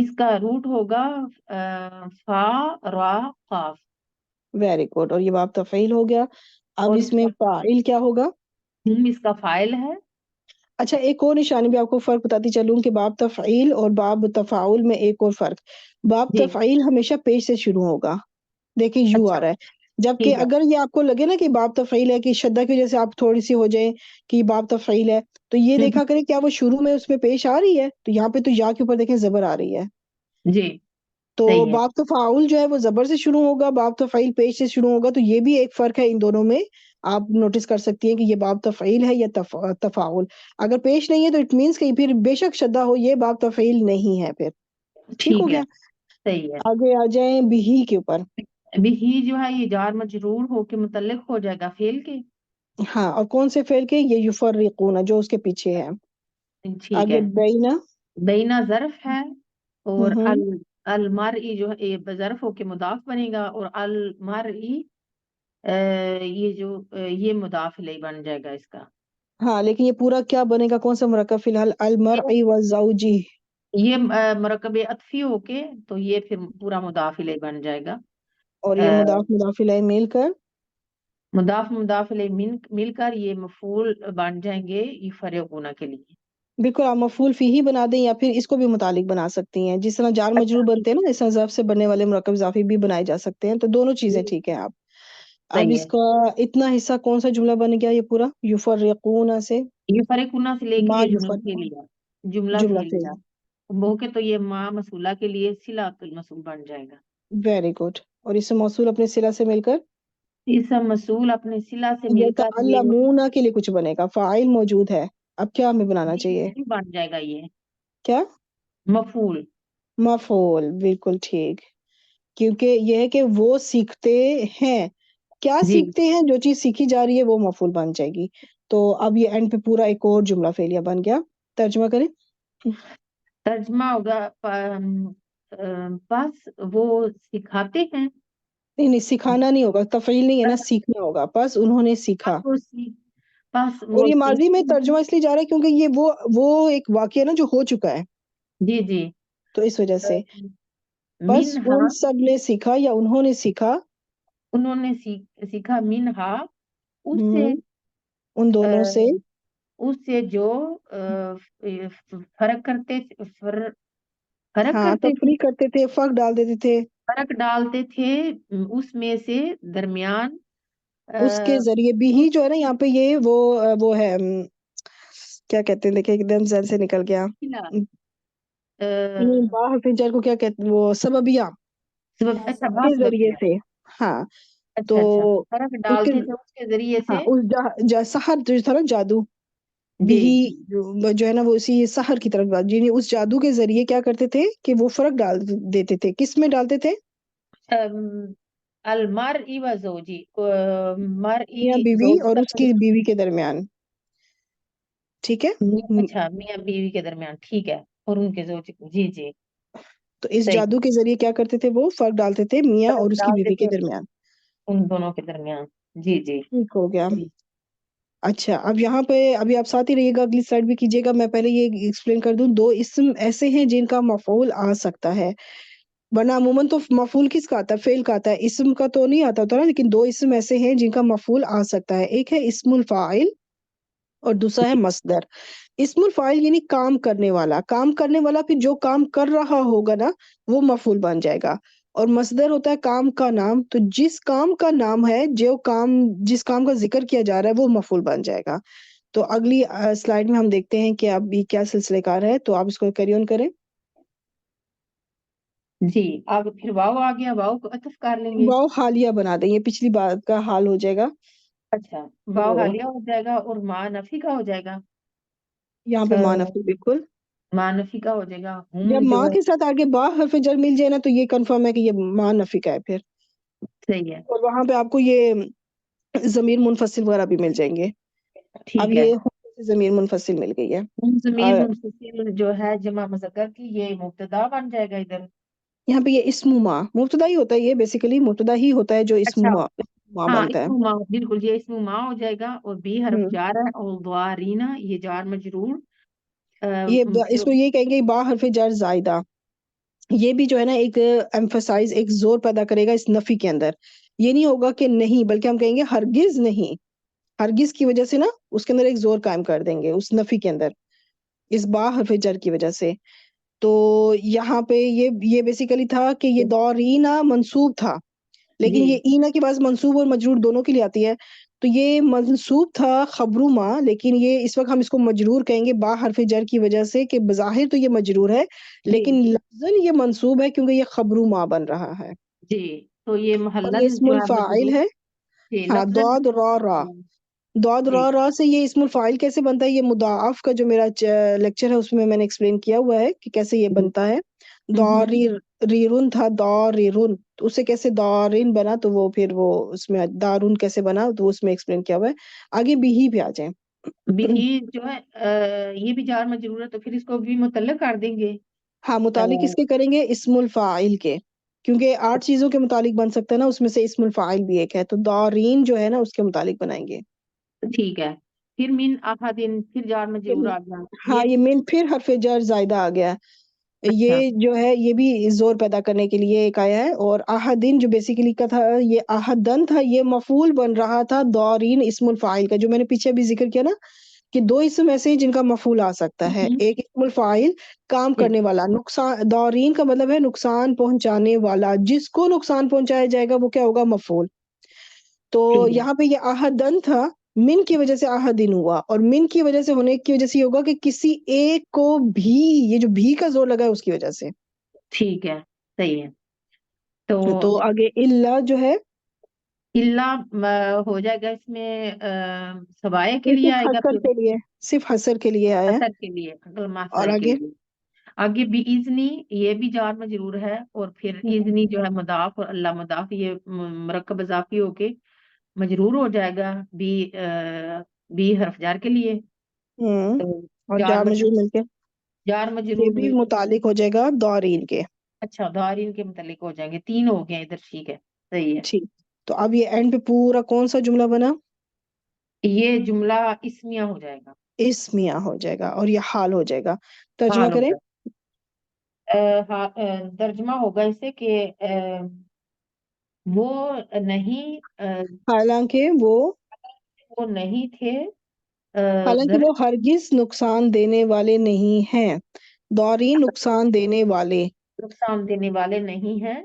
اس کا روٹ ہوگا فا را قاف. Very good. اور یہ باب تفعیل ہو گیا. اب اور اس میں فاعل کیا ہوگا؟ اس کا فاعل ہے. اچھا ایک اور نشانی بھی آپ کو فرق بتاتی چلوں کہ باب تفعیل اور باب تفاعل میں ایک اور فرق. باب جی تفعیل ہمیشہ پیش سے شروع ہوگا. دیکھیں یو آ اچھا رہا ہے. جبکہ ٹھیک ہے. اگر یہ آپ کو لگے نا کہ باب تفعیل ہے کہ شدہ کی وجہ سے آپ تھوڑی سی ہو جائیں کہ یہ باب تفعیل ہے تو یہ دیکھا کریں کیا وہ شروع میں اس میں پیش آ رہی ہے. تو یہاں پہ تو یا کے اوپر دیکھیں زبر آ رہی ہے. جی تو صحیح ہے. باب تفاعل جو ہے وہ زبر سے شروع ہوگا, باب تفعیل پیش سے شروع ہوگا. تو یہ بھی ایک فرق ہے ان دونوں میں. آپ نوٹس کر سکتی ہیں کہ یہ باب تفعیل ہے یا تفاعل. اگر پیش نہیں ہے تو اٹ مینس کہ پھر بے شک شدہ ہو, یہ باب تفعیل نہیں ہے پھر. ٹھیک ہو ٹھیک ہے. گیا. صحیح ہے. آگے آ جائیں بھی کے اوپر. ابھی ہی جو ہے یہ جار مجرور ہو کے متعلق ہو جائے گا فعل کے. ہاں, اور کون سے فعل کے؟ یہ یفرقون جو اس کے پیچھے ہے. ٹھیک آگے ہے. بینا. بینا ظرف ہے اور ہوں المرئی جو ہے یہ ظرف ہو کے مضاف بنے گا, اور المرئی یہ جو یہ مضاف الیہ بن جائے گا اس کا. ہاں لیکن یہ پورا کیا بنے گا, کون سا مرکب فی الحال؟ المرئی والزوجی. یہ مرکب عطفی ہو کے تو یہ پھر پورا مضاف الیہ بن جائے گا. اور یہ مضاف الیہ مل کر مضاف الیہ مل کر یہ مفعول بن جائیں گے یفرقون کے لیے. بالکل. آپ مفعول فی ہی بنا دیں یا پھر اس کو بھی متعلق بنا سکتی ہیں. جس طرح جار اچھا مجرور بنتے ہیں نا, اس طرح ظرف سے بننے والے مرکب اضافی بھی بنائے جا سکتے ہیں. تو دونوں چیزیں ٹھیک ہیں. آپ اب صحیح اس ہے. کا اتنا حصہ کون سا جملہ بن گیا یہ پورا؟ یفرقون سے یفرقون سے لے کے ما یہ یفرقون جملہ جملہ فعلیہ فعل. بو کے تو یہ ما مسئولہ کے لیے صلۃ الموصول بن جائے گا. Very good. اور اس سے موصول اپنے صلہ سے مل کر اس موصول اپنے صلہ سے مل کر یہ یتعلمون کے لیے کچھ بنے گا. فاعل موجود ہے, اب کیا ہمیں بنانا چاہیے؟ بن جائے گا یہ کیا؟ مفعول. مفعول. بالکل ٹھیک. کیونکہ یہ ہے کہ وہ سیکھتے ہیں. کیا جی سیکھتے ہیں؟ جو چیز سیکھی جا رہی ہے وہ مفعول بن جائے گی. تو اب یہ اینڈ پہ پورا ایک اور جملہ فعلیہ بن گیا. ترجمہ کریں. ترجمہ ہوگا بس وہ سکھاتے ہیں. نہیں نہیں, سکھانا نہیں ہوگا, تفعیل نہیں ہے نا, سیکھنا ہوگا. بس انہوں نے سیکھا. بس اور وہ یہ ماضی میں سیکھتے ترجمہ اس لیے جا رہا ہے کیونکہ یہ وہ ایک واقعہ ہے نا جو ہو چکا ہے, جی جی. تو اس وجہ سے. بس منہا ان سب نے سیکھا یا انہوں نے سیکھا. انہوں نے سیکھا منہا اس سے ان دونوں سے جو فرق کرتے فرق ہاں کرتے تھے تفریق کرتے تھے, فرق ڈال دیتے تھے. فرق ڈالتے تھے اس میں سے درمیان اس کے ذریعے بھی ہی جو ہے نا یہاں پہ یہ وہ ہے کیا کہتے ہیں, دیکھیں ایک دم ذہن سے نکل گیا. با حرف جر کو کیا کہتے ہیں, وہ سببیہ اچھا کے بس ذریعے سے. ہاں تو اچھا اچھا فرق اس کے ڈالتے تھے اس کے ذریعے ہاں سے. اس سحر جو تھا نا جادو بھی جی جو ہے نا وہ اسی سحر کی طرف بات, یعنی اس جادو کے ذریعے کیا کرتے تھے کہ وہ فرق ڈال دیتے تھے. کس میں ڈالتے تھے؟ المرئی و زوجی مرئی میاں بیوی زوج اور کا اس کی بیوی کے درمیان. ٹھیک ہے. اچھا میاں بیوی کے درمیان. ٹھیک ہے. اور ان کے زوج جی جی تو اس صحیح جادو کے ذریعے کیا کرتے تھے, وہ فرق ڈالتے تھے میاں اور فرق اس کی ڈالتے بیوی کے تھے درمیان. ان دونوں کے درمیان. جی جی ٹھیک ہو گیا. اچھا اب یہاں پہ ابھی آپ ساتھ ہی رہیے گا, اگلی سلائڈ بھی کیجیے گا. میں پہلے یہ ایکسپلین کر دوں, دو اسم ایسے ہیں جن کا مفعول آ سکتا ہے, ورنہ عموماً تو مفعول کس کا آتا ہے؟ فعل کا آتا ہے, اسم کا تو نہیں آتا ہوتا نا. لیکن دو اسم ایسے ہیں جن کا مفعول آ سکتا ہے. ایک ہے اسم الفاعل اور دوسرا ہے مصدر. اسم الفاعل یعنی کام کرنے والا. کام کرنے والا پھر جو کام کر رہا ہوگا نا وہ مفعول بن جائے گا. اور مصدر ہوتا ہے کام کا نام. تو جس کام کا نام ہے, جس کام کا ذکر کیا جا رہا ہے وہ مفعول بن جائے گا. تو اگلی سلائیڈ میں ہم دیکھتے ہیں کہ اب یہ کیا سلسلہ کار ہے, تو آپ اس کو کیری آن کریں. جی اب پھر واو آ گیا, واو کو عطف کر لیں گے. واو حالیہ بنا دیں, یہ پچھلی بات کا حال ہو جائے گا. اچھا واو حالیہ ہو جائے گا اور ما نفی کا ہو جائے گا. یہاں پہ ما نفی بالکل ما نفی کا ہو جائے گا. جب جو ماں ہے کے ساتھ آگے با حرف جر مل جائے نا تو یہ کنفرم ہے کہ یہ ماں نفی کا ہے پھر. صحیح ہے. اور وہاں پہ آپ کو یہ ضمیر منفصل وغیرہ بھی مل جائیں گے. اب ٹھیک ہے. یہ ضمیر منفصل مل گئی ہے. ضمیر منفصل جو ہے جمع مذکر کی یہ مبتدا بن جائے گا ادھر. یہاں پہ یہ اسم ما مبتدا ہی ہوتا ہے, یہ بیسیکلی مبتدا ہی ہوتا ہے جو اسم اچھا ما ہاں بنتا ہے. اسم ما بالکل یہ اسم ما ہو جائے گا. اور بی حرف ہوں جار ہے اور ضارینا یہ جار مجرور یہ اس کو یہ کہیں گے با حرف جر زائدہ. یہ بھی جو ہے نا ایک ایمفسائز، ایک زور پیدا کرے گا اس نفی کے اندر. یہ نہیں ہوگا کہ نہیں، بلکہ ہم کہیں گے ہرگز نہیں. ہرگز کی وجہ سے نا اس کے اندر ایک زور قائم کر دیں گے اس نفی کے اندر، اس با حرف جر کی وجہ سے. تو یہاں پہ یہ بیسیکلی تھا کہ یہ دورینا منصوب تھا، لیکن جی یہ اینا کی باز منصوب اور مجرور دونوں کے لیے آتی ہے. تو یہ منصوب تھا خبرو ما، لیکن یہ اس وقت ہم اس کو مجرور کہیں گے با حرف جر کی وجہ سے، کہ بظاہر تو یہ مجرور ہے جی لیکن لفظاً یہ منصوب ہے کیونکہ یہ خبرو ما بن رہا ہے. جی، تو یہ اور یہ محلن اسم جو ہے الفاعل مجرور. ہے. جی ہاں، لفظاً. دعد را را، دعد جی را را سے یہ اسم الفاعل کیسے بنتا ہے؟ یہ مضاعف کا جو میرا لیکچر ہے اس میں نے ایکسپلین کیا ہوا ہے کہ کیسے یہ بنتا ہے. داری ریرون تھا، داریرون، تو اسے کیسے دارین بنا، تو وہ پھر وہ اس میں دارون کیسے بنا تو اس میں ایکسپلین کیا ہوا ہے. آگے بھی ہی پہ آ جائیں. بھی جو ہے یہ بھی جار مجرور ہے، تو پھر اس کو بھی متعلق کر دیں گے. ہاں، متعلق کس کے کریں گے؟ اسم الفاعل کے، کیونکہ 8 چیزوں کے متعلق بن سکتا ہے نا، اس میں سے اسم الفاعل بھی ایک ہے، تو دارین جو ہے نا اس کے متعلق بنائیں گے. ٹھیک ہے. پھر من احدن، پھر جار مجرور آ گیا. ہاں، یہ من پھر حرف جر زائدہ آ گیا. اچھا. یہ جو ہے یہ بھی زور پیدا کرنے کے لیے ایک آیا ہے. اور احدن جو بیسیکلی کا تھا، یہ احدن تھا، یہ مفعول بن رہا تھا دارین اسم الفاعل کا، جو میں نے پیچھے بھی ذکر کیا نا کہ 2 اسم ایسے ہیں جن کا مفعول آ سکتا ہے. ایک اسم الفاعل کام جی کرنے والا، نقصان، دارین کا مطلب ہے نقصان پہنچانے والا، جس کو نقصان پہنچایا جائے گا وہ کیا ہوگا؟ مفعول. تو ٹھیک ہے. یہاں پہ یہ احدن تھا، من کی وجہ سے احدن ہوا، اور من کی وجہ سے ہونے کی وجہ سے یہ ہوگا کہ کسی ایک کو بھی، یہ جو بھی کا زور لگا ہے اس کی وجہ سے. ٹھیک ہے، صحیح ہے. تو آگے اللہ جو ہے اللہ ہو جائے گا اس میں سوائے کے یہ لیے صرف آئے گا، حسر پھر کے لیے، صرف حسر کے لیے آیا ہے. اثر کے لیے، عقل اور محضر کے آگے لیے. آگے بھی ایزنی، یہ بھی جار مجرور ہے، اور پھر ایزنی جو ہے مضاف، اور اللہ مضاف، یہ مرکب اضافی ہو کے مجرور ہو جائے گا بھی حرف جار کے لیے. ہوں تو اور جار جار مجرور مجرور، مل کے جار یہ مجرور بھی مل. متعلق ہو جائے گا دارین کے. اچھا، دارین کے متعلق ہو جائیں گے. 3 ہو گئے ادھر. ٹھیک ہے، صحیح ہے. ٹھیک. تو اب یہ اینڈ پہ پورا کون سا جملہ بنا؟ یہ جملہ اسمیہ ہو جائے گا. اسمیہ ہو جائے گا، اور یہ حال ہو جائے گا. ترجمہ حال کریں. ہوگا. ترجمہ ہوگا اسے کہ وہ نہیں حالانکہ وہ وہ نہیں تھے حالانکہ گر وہ ہرگز نقصان دینے والے نہیں ہیں. دارین نقصان دینے والے، نقصان دینے والے نہیں ہیں.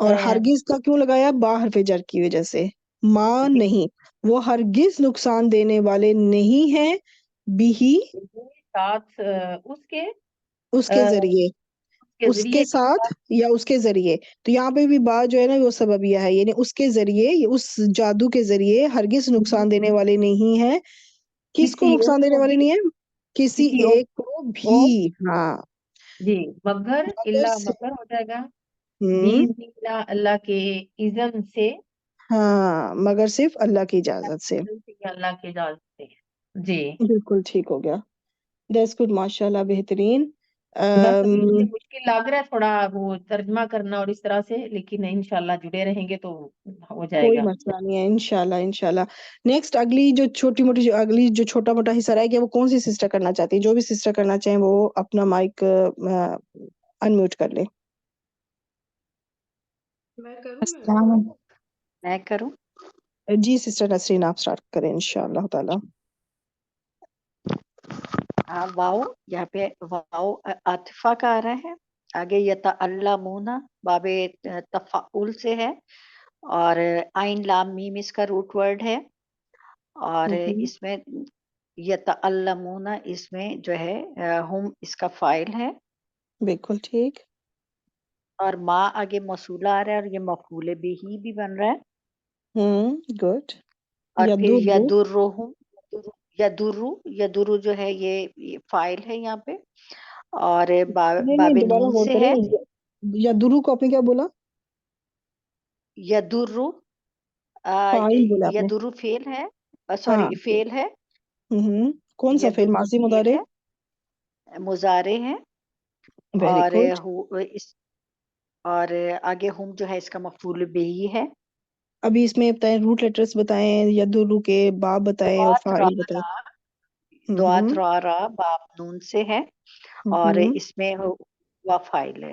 اور ہرگز کا کیوں لگایا؟ با حرف جر کی وجہ سے. ماں جی، نہیں، وہ ہرگز نقصان دینے والے نہیں ہیں، بھی ساتھ اس کے اس کے ذریعے، اس کے ذریعے. ساتھ یا اس کے ذریعے. تو یہاں پہ بھی با جو ہے نا وہ سببیہ ہے، یعنی اس کے ذریعے، اس جادو کے ذریعے ہرگز نقصان دینے والے نہیں ہیں. کس کو کسی ایک نقصان دینے کو والے بھی، نہیں ہیں؟ کسی کسی ایک کو بھی. کو. ہاں، جی، مگر مگر اللہ، سے مگر ہو جائے گا ہوں بیز اللہ، اللہ کے اذن سے. ہاں، مگر صرف اللہ کی اجازت سے. اللہ کی اجازت سے. جی. بالکل ٹھیک ہو گیا. دیٹس گڈ، ماشاء اللہ، بہترین. بس ابھی مجھے مشکل لگ رہا ہے تھوڑا وہ ترجمہ کرنا اور اس طرح سے، لیکن انشاءاللہ جڑے رہیں گے تو ہو جائے کوئی گا. مسئلہ نہیں ہے، انشاءاللہ انشاءاللہ. نیکسٹ اگلی جو چھوٹی موٹی، اگلی جو چھوٹا موٹا حصہ رہ گیا، وہ کون سی سسٹر کرنا چاہتی ہے؟ جو بھی سسٹر کرنا چاہیں وہ اپنا مائک انمیوٹ کر لے. میں کروں؟ السلام علیکم. میں کروں؟ جی سسٹر نسرین، آپ سٹارٹ کریں انشاءاللہ تعالی. واؤ، یہاں پہ واؤ عاطفہ کا آ رہا ہے. آگے یتعلمون باب تفعول سے ہے، اور عین لام میم اس کا روٹ ورڈ ہے. اور اس میں یتعلمون، اس میں جو ہے ہم اس کا فاعل ہے. بالکل ٹھیک. اور ما آگے موصولہ آ رہا ہے، اور یہ مفعول بھی ہی بھی بن رہا ہے. گڈ. اور پھر یدر، یدرہم، یدرو جو ہے یہ فاعل ہے یہاں پہ، اور نہیں باب نہیں، دوبارہ نون غور سے کریں. ہے. یدرو کو آپ نے کیا بولا؟ یدرو، فاعل بولا آپ نے. یدرو فعل ہے، ہاں. سوری فعل ہے. کون سا فعل؟ یدرو ماضی فعل مضارع؟ ہے، مضارع ہے. ویری اور گڈ. اور آگے ہم جو ہے اس کا مفعول بھی ہے. ابھی اس میں بتائیں، روٹ لیٹرز بتائیں، یدرو کے باب بتائیں اور دعات را فاعل بتائیں. را، دعات را را باب نون سے ہے، اور ہوں اس میں ہوا فاعل ہے.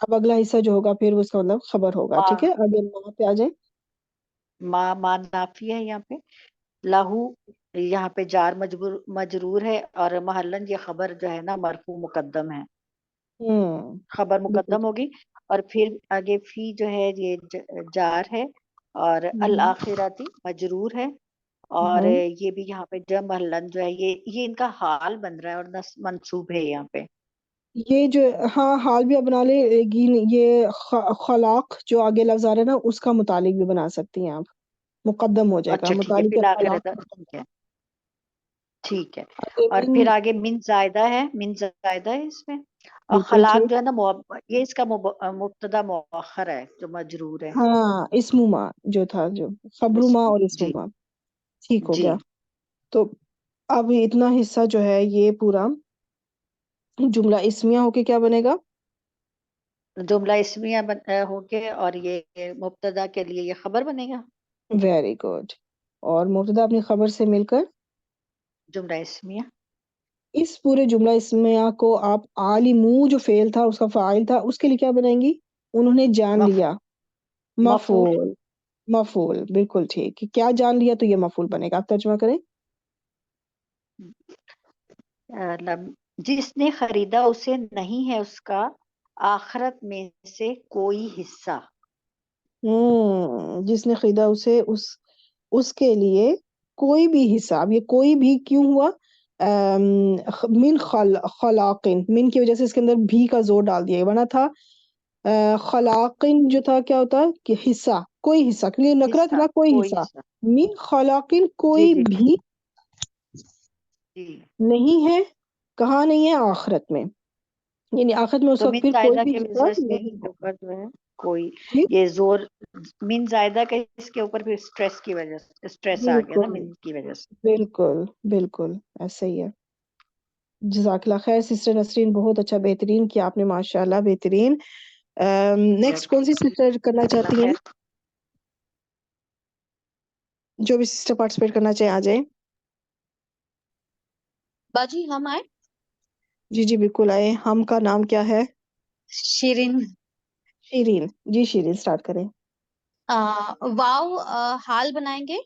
اب اگلا حصہ جو ہوگا پھر اس کا مطلب خبر ہوگا. ٹھیک ہے, آگے ماں پہ آ جائیں. ماں نافی ہے یہاں پہ. لہو یہاں پہ جار مجرور ہے اور محلن یہ خبر جو ہے نا مرفوع مقدم ہے, خبر بالکل. مقدم ہوگی. اور پھر آگے فی جو ہے یہ جار ہے اور ہوں. الآخراتی مجرور ہے. اور ہوں. یہ بھی یہاں پہ جب محلن جو ہے یہ ان کا حال بن رہا ہے اور منصوب ہے یہاں پہ. یہ جو ہاں حال بھی بنا لے گی, یہ خلاق جو آگے لفظ آ رہا ہے نا اس کا متعلق بھی بنا سکتی ہیں آپ, مقدم ہو جائے گا اچھا ٹھیک ہے, متعلق پھر آخر خلاق. ٹھیک ہے ٹھیک ہے. آگے اور من. پھر آگے من زائدہ ہے, من زائدہ ہے اس میں. اور بالکل خلاق ٹھیک. جو ہے نا یہ اس کا مبتدا مؤخر ہے جو مجرور ہے. ہاں اسم ما جو تھا, جو خبر ما اور اسم جی ما. ٹھیک ہو جی. گیا. تو اب اتنا حصہ جو ہے یہ پورا جملہ اسمیہ ہو کے کیا بنے گا؟ جملہ اسمیہ ہو کے اور یہ مبتدا کے لیے یہ خبر بنے گا. Very good. اور مبتدا اپنی خبر سے مل کر جملہ اسمیہ. اس پورے جملہ اسمیہ کو آپ عالمو جو فعل تھا اس کا فاعل تھا اس کے لیے کیا بنائیں گی؟ انہوں نے جان لیا. مفعول. مفعول. مفعول بالکل ٹھیک. کیا جان لیا تو یہ مفعول بنے گا. آپ ترجمہ کریں. جس نے خریدا اسے نہیں ہے اس کا آخرت میں سے کوئی حصہ. جس نے خریدا اسے اس کے لیے کوئی بھی حصہ. اب یہ کوئی بھی کیوں ہوا؟ من خلاقن, من کی وجہ سے اس کے اندر بھی کا زور ڈال دیا بنا تھا. خلاقن جو تھا کیا ہوتا کہ حصہ, کوئی حصہ کے لیے نکرا تھا نا, کوئی حصہ. من خلاقن جی کوئی جی بھی جی. نہیں ہے. کہاں نہیں ہے؟ آخرت میں. یعنی آخرت میں اس تو وقت من پھر کوئی زائدہ بھی کے حصہ وجہ سے نہیں اس کے ہے. اوپر جو ہے کوئی جی یہ زور من زائدہ کے اس کے اوپر پھر اسٹریس کی وجہ سے اسٹریس آ گیا نا بالکل من کی وجہ سے. بالکل بالکل ایسا ہی ہے. جزاک اللہ خیر سسٹر نسرین, بہت اچھا بہترین کیا آپ نے, ماشاء اللہ بہترین. نیکسٹ کون سی سسٹر کرنا جزاک اللہ چاہتی ہیں؟ خیر. جو بھی سسٹر پارٹیسپیٹ کرنا چاہیں آ جائیں. باجی ہم آئے. جی جی بالکل آئے. ہم کا نام کیا ہے؟ شیرین. شیرین. جی شیرین سٹارٹ کریں. واو حال بنائیں گے.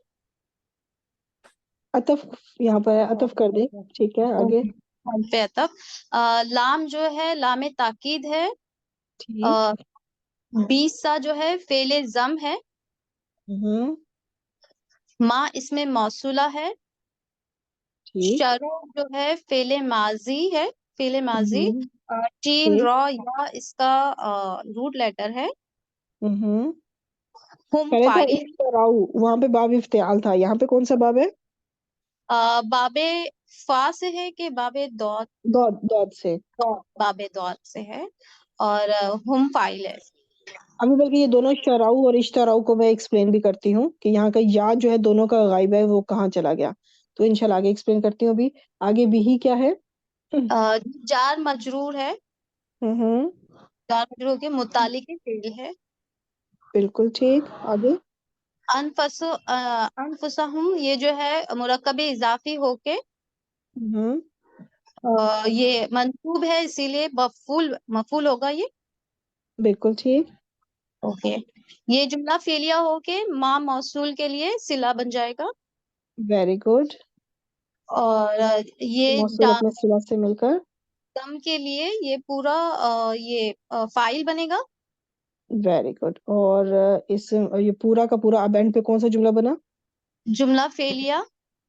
عطف یہاں پر عطف کر دیں. ٹھیک ہے آگے. پہ عطف. لام جو ہے لام تاکید ہے. ٹھیک. 20 سا جو ہے فعل ضم ہے. ہوں. ما اس میں موصولہ ہے. ٹھیک. شروع جو ہے فعل ماضی ہے, فعل ماضی. ہوں. چین ٹھیک. را یا اس کا روٹ لیٹر ہے. ہوں. ہم پہلے تھا فائل. افتراؤ, وہاں پہ باب افتعال تھا, یہاں پہ کون سا باب ہے؟ باب فا سے ہے کہ باب دود؟ دود سے. باب دود سے ہے. اور ہم فائل ہے. ابھی بلکہ یہ دونوں شراؤ اور اشتراؤ کو میں ایکسپلین بھی کرتی ہوں کہ یہاں کا یا جو ہے دونوں کا غائب ہے, وہ کہاں چلا گیا, تو انشاءاللہ آگے ایکسپلین کرتی ہوں. ابھی آگے بھی ہی کیا ہے؟ جار مجرور ہے. ہوں. جار مجرور کے متعلق فعل ہے. بالکل ٹھیک. آگے. انفسہم یہ جو ہے مرکب اضافی ہو کے ہوں. یہ منصوب ہے, اسی لیے مفعول ہوگا یہ. بالکل ٹھیک. اوکے. یہ جملہ فعلیہ ہو کے ما موصول کے لیے صلہ بن جائے گا. Very good. اور یہ موصول اپنے صلہ سے مل کر دم کے لیے یہ پورا یہ فائل بنے گا. Very good. اور یہ پورا کا پورا اب اینڈ پہ کون سا جملہ بنا؟ جملہ فعلیہ.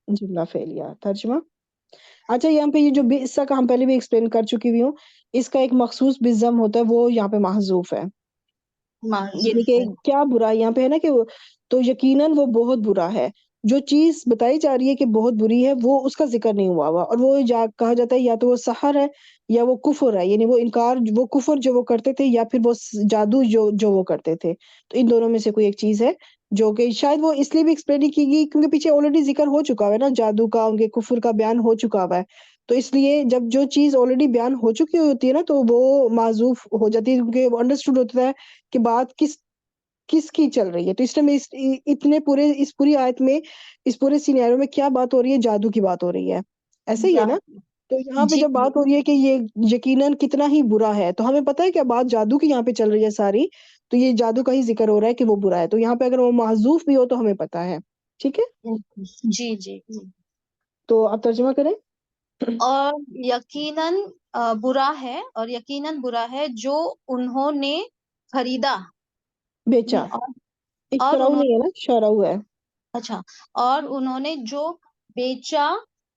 جملہ فعلیہ. ترجمہ. اچھا یہاں پہ یہ جو بئس کا ہم پہلے بھی ایکسپلین کر چکی ہوئی ہوں, اس کا ایک مخصوص بزم ہوتا ہے, وہ یہاں پہ محذوف ہے. یعنی کہ کیا برا یہاں پہ ہے نا کہ تو یقیناً وہ بہت برا ہے. جو چیز بتائی جا رہی ہے کہ بہت بری ہے وہ اس کا ذکر نہیں ہوا ہوا, اور وہ کہا جاتا ہے یا تو وہ سحر ہے یا وہ کفر ہے, یعنی وہ انکار, وہ کفر جو وہ کرتے تھے, یا پھر وہ جادو جو وہ کرتے تھے. تو ان دونوں میں سے کوئی ایک چیز ہے جو کہ شاید وہ اس لیے بھی ایکسپلین نہیں کی گئی کیونکہ پیچھے آلریڈی ذکر ہو چکا ہے نا, جادو کا, ان کے کفر کا بیان ہو چکا ہوا ہے. تو اس لیے جب جو چیز آلریڈی بیان ہو چکی ہوتی ہے نا تو وہ معذوف ہو جاتی ہے, کیونکہ وہ انڈرسٹوڈ ہوتا ہے کہ بات کس کی چل رہی ہے. تو اس میں اس پوری آیت میں, اس پورے سینیریو میں کیا بات ہو رہی ہے؟ جادو کی بات ہو رہی ہے. ایسے ہی ہے نا؟ تو یہاں پہ جی جب بات ہو رہی ہے کہ یہ یقیناً کتنا ہی برا ہے، تو ہمیں پتہ ہے کہ بات جادو کی یہاں پہ چل رہی ہے ساری، تو یہ جادو کا ہی ذکر ہو رہا ہے کہ وہ برا ہے، تو یہاں پہ اگر وہ محذوف بھی ہو تو ہمیں پتہ ہے، ٹھیک ہے؟ جی جی تو آپ ترجمہ کریں۔ اور یقیناً برا ہے، اور یقیناً برا ہے جو انہوں نے خریدا، بیچا، اور اشتراؤ انہوں نہیں ہے نا، شراؤ ہے۔ اچھا، اور انہوں نے جو بیچا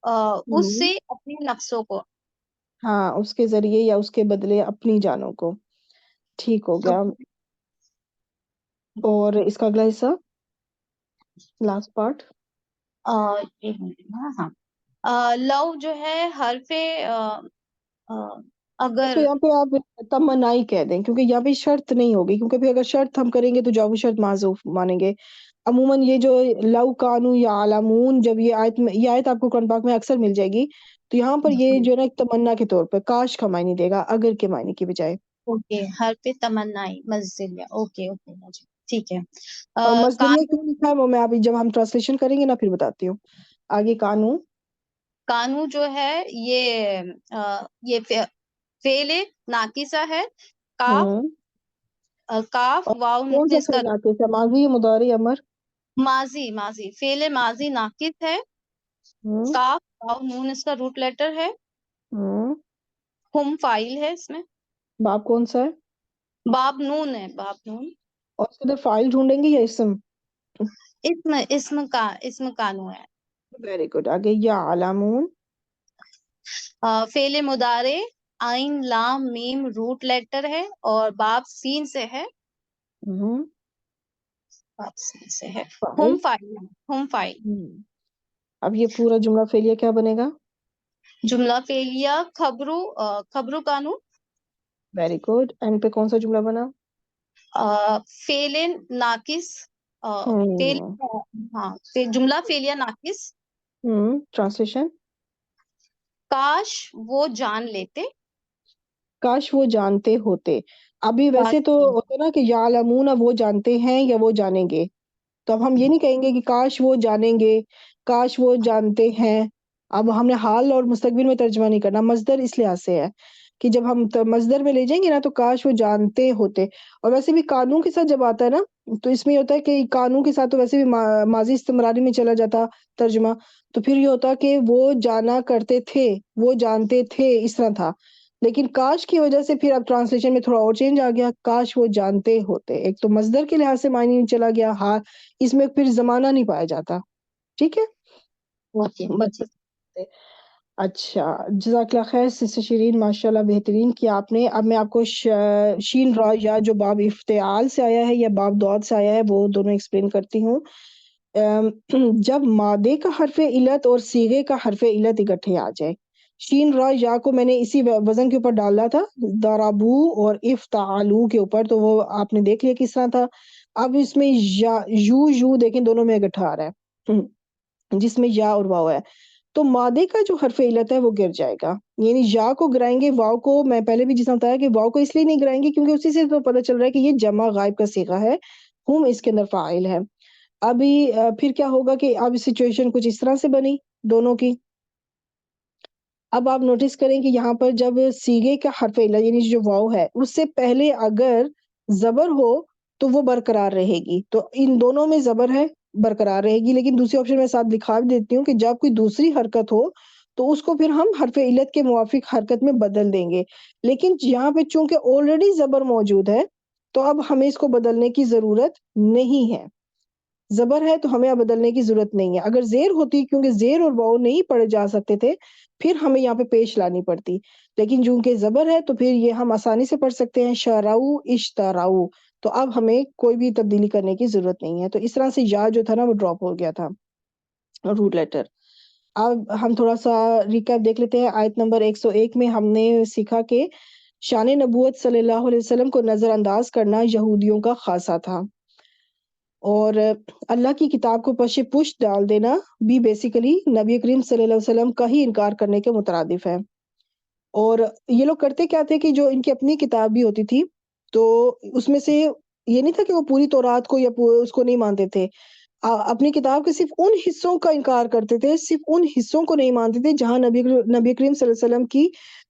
اس سے اپنے نفسوں کو۔ ہاں، اس کے ذریعے یا اس کے بدلے اپنی جانوں کو، ٹھیک ہو گیا۔ اور اس کا اگلا حصہ، لاسٹ پارٹ۔ ایک منٹ، ہاں، لو جو ہے حرف اس اگر کو یہاں پہ آپ تمنائی کہہ دیں، کیونکہ یہاں پہ شرط نہیں ہوگی، کیونکہ پھر اگر شرط ہم کریں گے تو جواب شرط معذوف مانیں گے۔ عموماً یہ جو لو کانو یا علمون، جب یہ آیت آپ کو قرآن پاک میں اکثر مل جائے گی، تو یہاں پر یہ جو ہے نا ایک تمنا کے طور پر کاش کا معنی دے گا، اگر کے معنی کی بجائے۔ اوکے، حرف تمنائی مزدلیہ، اوکے اوکے جی، ٹھیک ہے۔ اور مصدریہ کیوں لکھا ہے وہ میں ابھی جب ہم ٹرانسلیشن کریں گے نا پھر بتاتی ہوں۔ آگے کانو، کانو جو ہے یہ فعل ناقصہ ہے، کاف واو کون نون سا اس کا فعل ناقص ہے؟ ماضی، مضارع، امر؟ ماضی فعل ماضی ناقص ہے، کاف واو نون اس کا روٹ لیٹر ہے، ہم فاعل ہے اس میں، باب کون سا ہے؟ باب نون ہے، باب نون، اور اس کے اندر فاعل ڈھونڈیں گے یا اسم؟ اسم کانو ہے۔ ویری گڈ، آگے یا علمون، فعل مضارع عین لام میم روٹ لیٹر ہے، اور باب سین سے ہے، باب سین سے ہے، ہم فاعل ہے، ہم فاعل۔ اب یہ پورا جملہ فعلیہ کیا بنے گا؟ جملہ فعلیہ خبرو کانو، ویری گڈ، اینڈ پہ کون سا جملہ بنا؟ فعل ناقص، فعل، ہاں، جملہ فعلیہ ناقص، ٹرانسلیشن، کاش وہ جان لیتے، کاش وہ جانتے ہوتے۔ ابھی ویسے تو ہوتا نا کہ یعلمون، وہ جانتے ہیں یا وہ جانیں گے، تو اب ہم یہ نہیں کہیں گے کہ کاش وہ جانیں گے، کاش وہ جانتے ہیں۔ اب ہم نے حال اور مستقبل میں ترجمہ نہیں کرنا، مصدر اس لحاظ سے ہے کہ جب ہم مصدر میں لے جائیں گے نا تو کاش وہ جانتے ہوتے۔ اور ویسے بھی قانون کے ساتھ جب آتا ہے نا تو اس میں یہ ہوتا ہے کہ قانون کے ساتھ تو ویسے بھی ماضی استمراری میں چلا جاتا ترجمہ، تو پھر یہ ہوتا کہ وہ جانا کرتے تھے، وہ جانتے تھے، اس طرح تھا۔ لیکن کاش کی وجہ سے پھر اب ٹرانسلیشن میں تھوڑا اور چینج آ گیا، کاش وہ جانتے ہوتے، ایک تو مصدر کے لحاظ سے معنی نہیں چلا گیا، ہاں اس میں پھر زمانہ نہیں پایا جاتا، ٹھیک ہے؟ اچھا، جزاک اللہ خیر سسٹر شیرین، ماشاءاللہ بہترین کیا آپ نے۔ اب میں آپ کو شین را یا جو باب افتعال سے آیا ہے یا باب دعد سے آیا ہے وہ دونوں ایکسپلین کرتی ہوں۔ جب مادے کا حرف علت اور صیغے کا حرف علت اکٹھے آ جائے، شین را یا کو میں نے اسی وزن کے اوپر ڈالا تھا، ضربو اور افتعالو کے اوپر، تو وہ آپ نے دیکھ لیا کس طرح تھا۔ اب اس میں یو دیکھیں دونوں میں اکٹھا آ رہا ہے، جس میں یا اور واو ہے، تو مادے کا جو حرف علت ہے وہ گر جائے گا، یعنی یا کو گرائیں گے، واو کو میں پہلے بھی جس طرح بتایا کہ واو کو اس لیے نہیں گرائیں گے کیونکہ اسی سے تو پتہ چل رہا ہے کہ یہ جمع غائب کا صیغہ ہے، ہم اس کے اندر فاعل ہے۔ ابھی پھر کیا ہوگا کہ اب سچویشن کچھ اس طرح سے بنی دونوں کی۔ اب آپ نوٹس کریں کہ یہاں پر جب صیغے کا حرف علت یعنی جو واو ہے اس سے پہلے اگر زبر ہو تو وہ برقرار رہے گی، تو ان دونوں میں زبر ہے، برقرار رہے گی، لیکن دوسری آپشن میں ساتھ دکھا بھی دیتی ہوں کہ جب کوئی دوسری حرکت ہو تو اس کو پھر ہم حرف علت کے موافق حرکت میں بدل دیں گے، لیکن یہاں پہ چونکہ آلریڈی زبر موجود ہے تو اب ہمیں اس کو بدلنے کی ضرورت نہیں ہے، زبر ہے تو ہمیں اب بدلنے کی ضرورت نہیں ہے۔ اگر زیر ہوتی، کیونکہ زیر اور واو نہیں پڑھے جا سکتے تھے، پھر ہمیں یہاں پہ پیش لانی پڑتی، لیکن چونکہ زبر ہے تو پھر یہ ہم آسانی سے پڑھ سکتے ہیں، شراؤ اشتراؤ، تو اب ہمیں کوئی بھی تبدیلی کرنے کی ضرورت نہیں ہے۔ تو اس طرح سے یا جو تھا نا وہ ڈراپ ہو گیا تھا روٹ لیٹر۔ اب ہم تھوڑا سا ریکیپ دیکھ لیتے ہیں۔ آیت نمبر 101 میں ہم نے سیکھا کہ شان نبوت صلی اللہ علیہ وسلم کو نظر انداز کرنا یہودیوں کا خاصہ تھا، اور اللہ کی کتاب کو پش پشت ڈال دینا بھی بیسیکلی نبی کریم صلی اللہ علیہ وسلم کا ہی انکار کرنے کے مترادف ہے۔ اور یہ لوگ کرتے کیا تھے کہ جو ان کی اپنی کتاب بھی ہوتی تھی تو اس میں سے یہ نہیں تھا کہ وہ پوری تورات کو یا اس کو نہیں مانتے تھے، اپنی کتاب کے صرف ان حصوں کا انکار کرتے تھے، صرف ان حصوں کو نہیں مانتے تھے جہاں نبی کریم صلی اللہ علیہ وسلم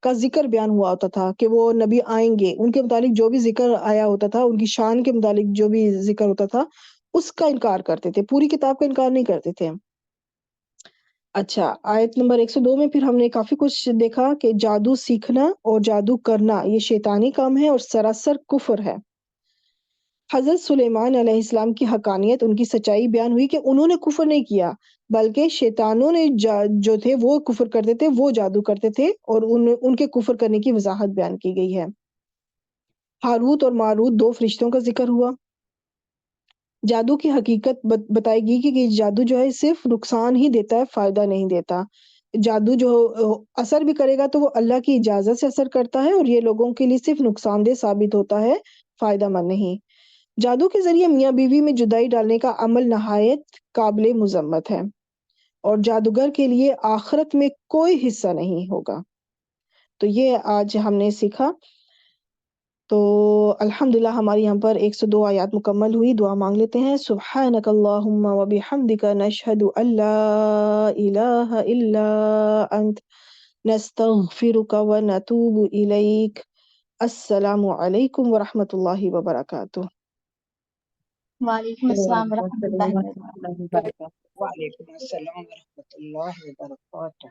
کا ذکر بیان ہوا ہوتا تھا کہ وہ نبی آئیں گے، ان کے متعلق جو بھی ذکر آیا ہوتا تھا، ان کی شان کے متعلق جو بھی ذکر ہوتا تھا اس کا انکار کرتے تھے، پوری کتاب کا انکار نہیں کرتے تھے۔ اچھا، آیت نمبر 102 میں پھر ہم نے کافی کچھ دیکھا کہ جادو سیکھنا اور جادو کرنا یہ شیطانی کام ہے اور سراسر کفر ہے۔ حضرت سلیمان علیہ السلام کی حقانیت، ان کی سچائی بیان ہوئی کہ انہوں نے کفر نہیں کیا بلکہ شیطانوں نے جو تھے وہ کفر کرتے تھے، وہ جادو کرتے تھے، اور ان کے کفر کرنے کی وضاحت بیان کی گئی ہے۔ ہاروت اور ماروت 2 فرشتوں کا ذکر ہوا۔ جادو کی حقیقت بتائی گئی کہ یہ جادو جو ہے صرف نقصان ہی دیتا ہے، فائدہ نہیں دیتا۔ جادو جو اثر بھی کرے گا تو وہ اللہ کی اجازت سے اثر کرتا ہے، اور یہ لوگوں کے لیے صرف نقصان دہ ثابت ہوتا ہے، فائدہ مند نہیں۔ جادو کے ذریعے میاں بیوی میں جدائی ڈالنے کا عمل نہایت قابل مذمت ہے، اور جادوگر کے لیے آخرت میں کوئی حصہ نہیں ہوگا۔ تو یہ آج ہم نے سیکھا۔ تو الحمدللہ ہماری یہاں پر 102 آیات مکمل ہوئی۔ دعا مانگ لیتے ہیں۔ سبحانک اللہم و بحمدک نشہد ان لا الہ الا انت نستغفرک و نتوب الیک۔ السلام علیکم ورحمۃ اللہ وبرکاتہ۔ وعلیکم السلام ورحمۃ اللہ السلام وبرکاتہ۔ ورحمۃ اللہ وبرکاتہ۔ وعلیکم السلام ورحمۃ اللہ وبرکاتہ۔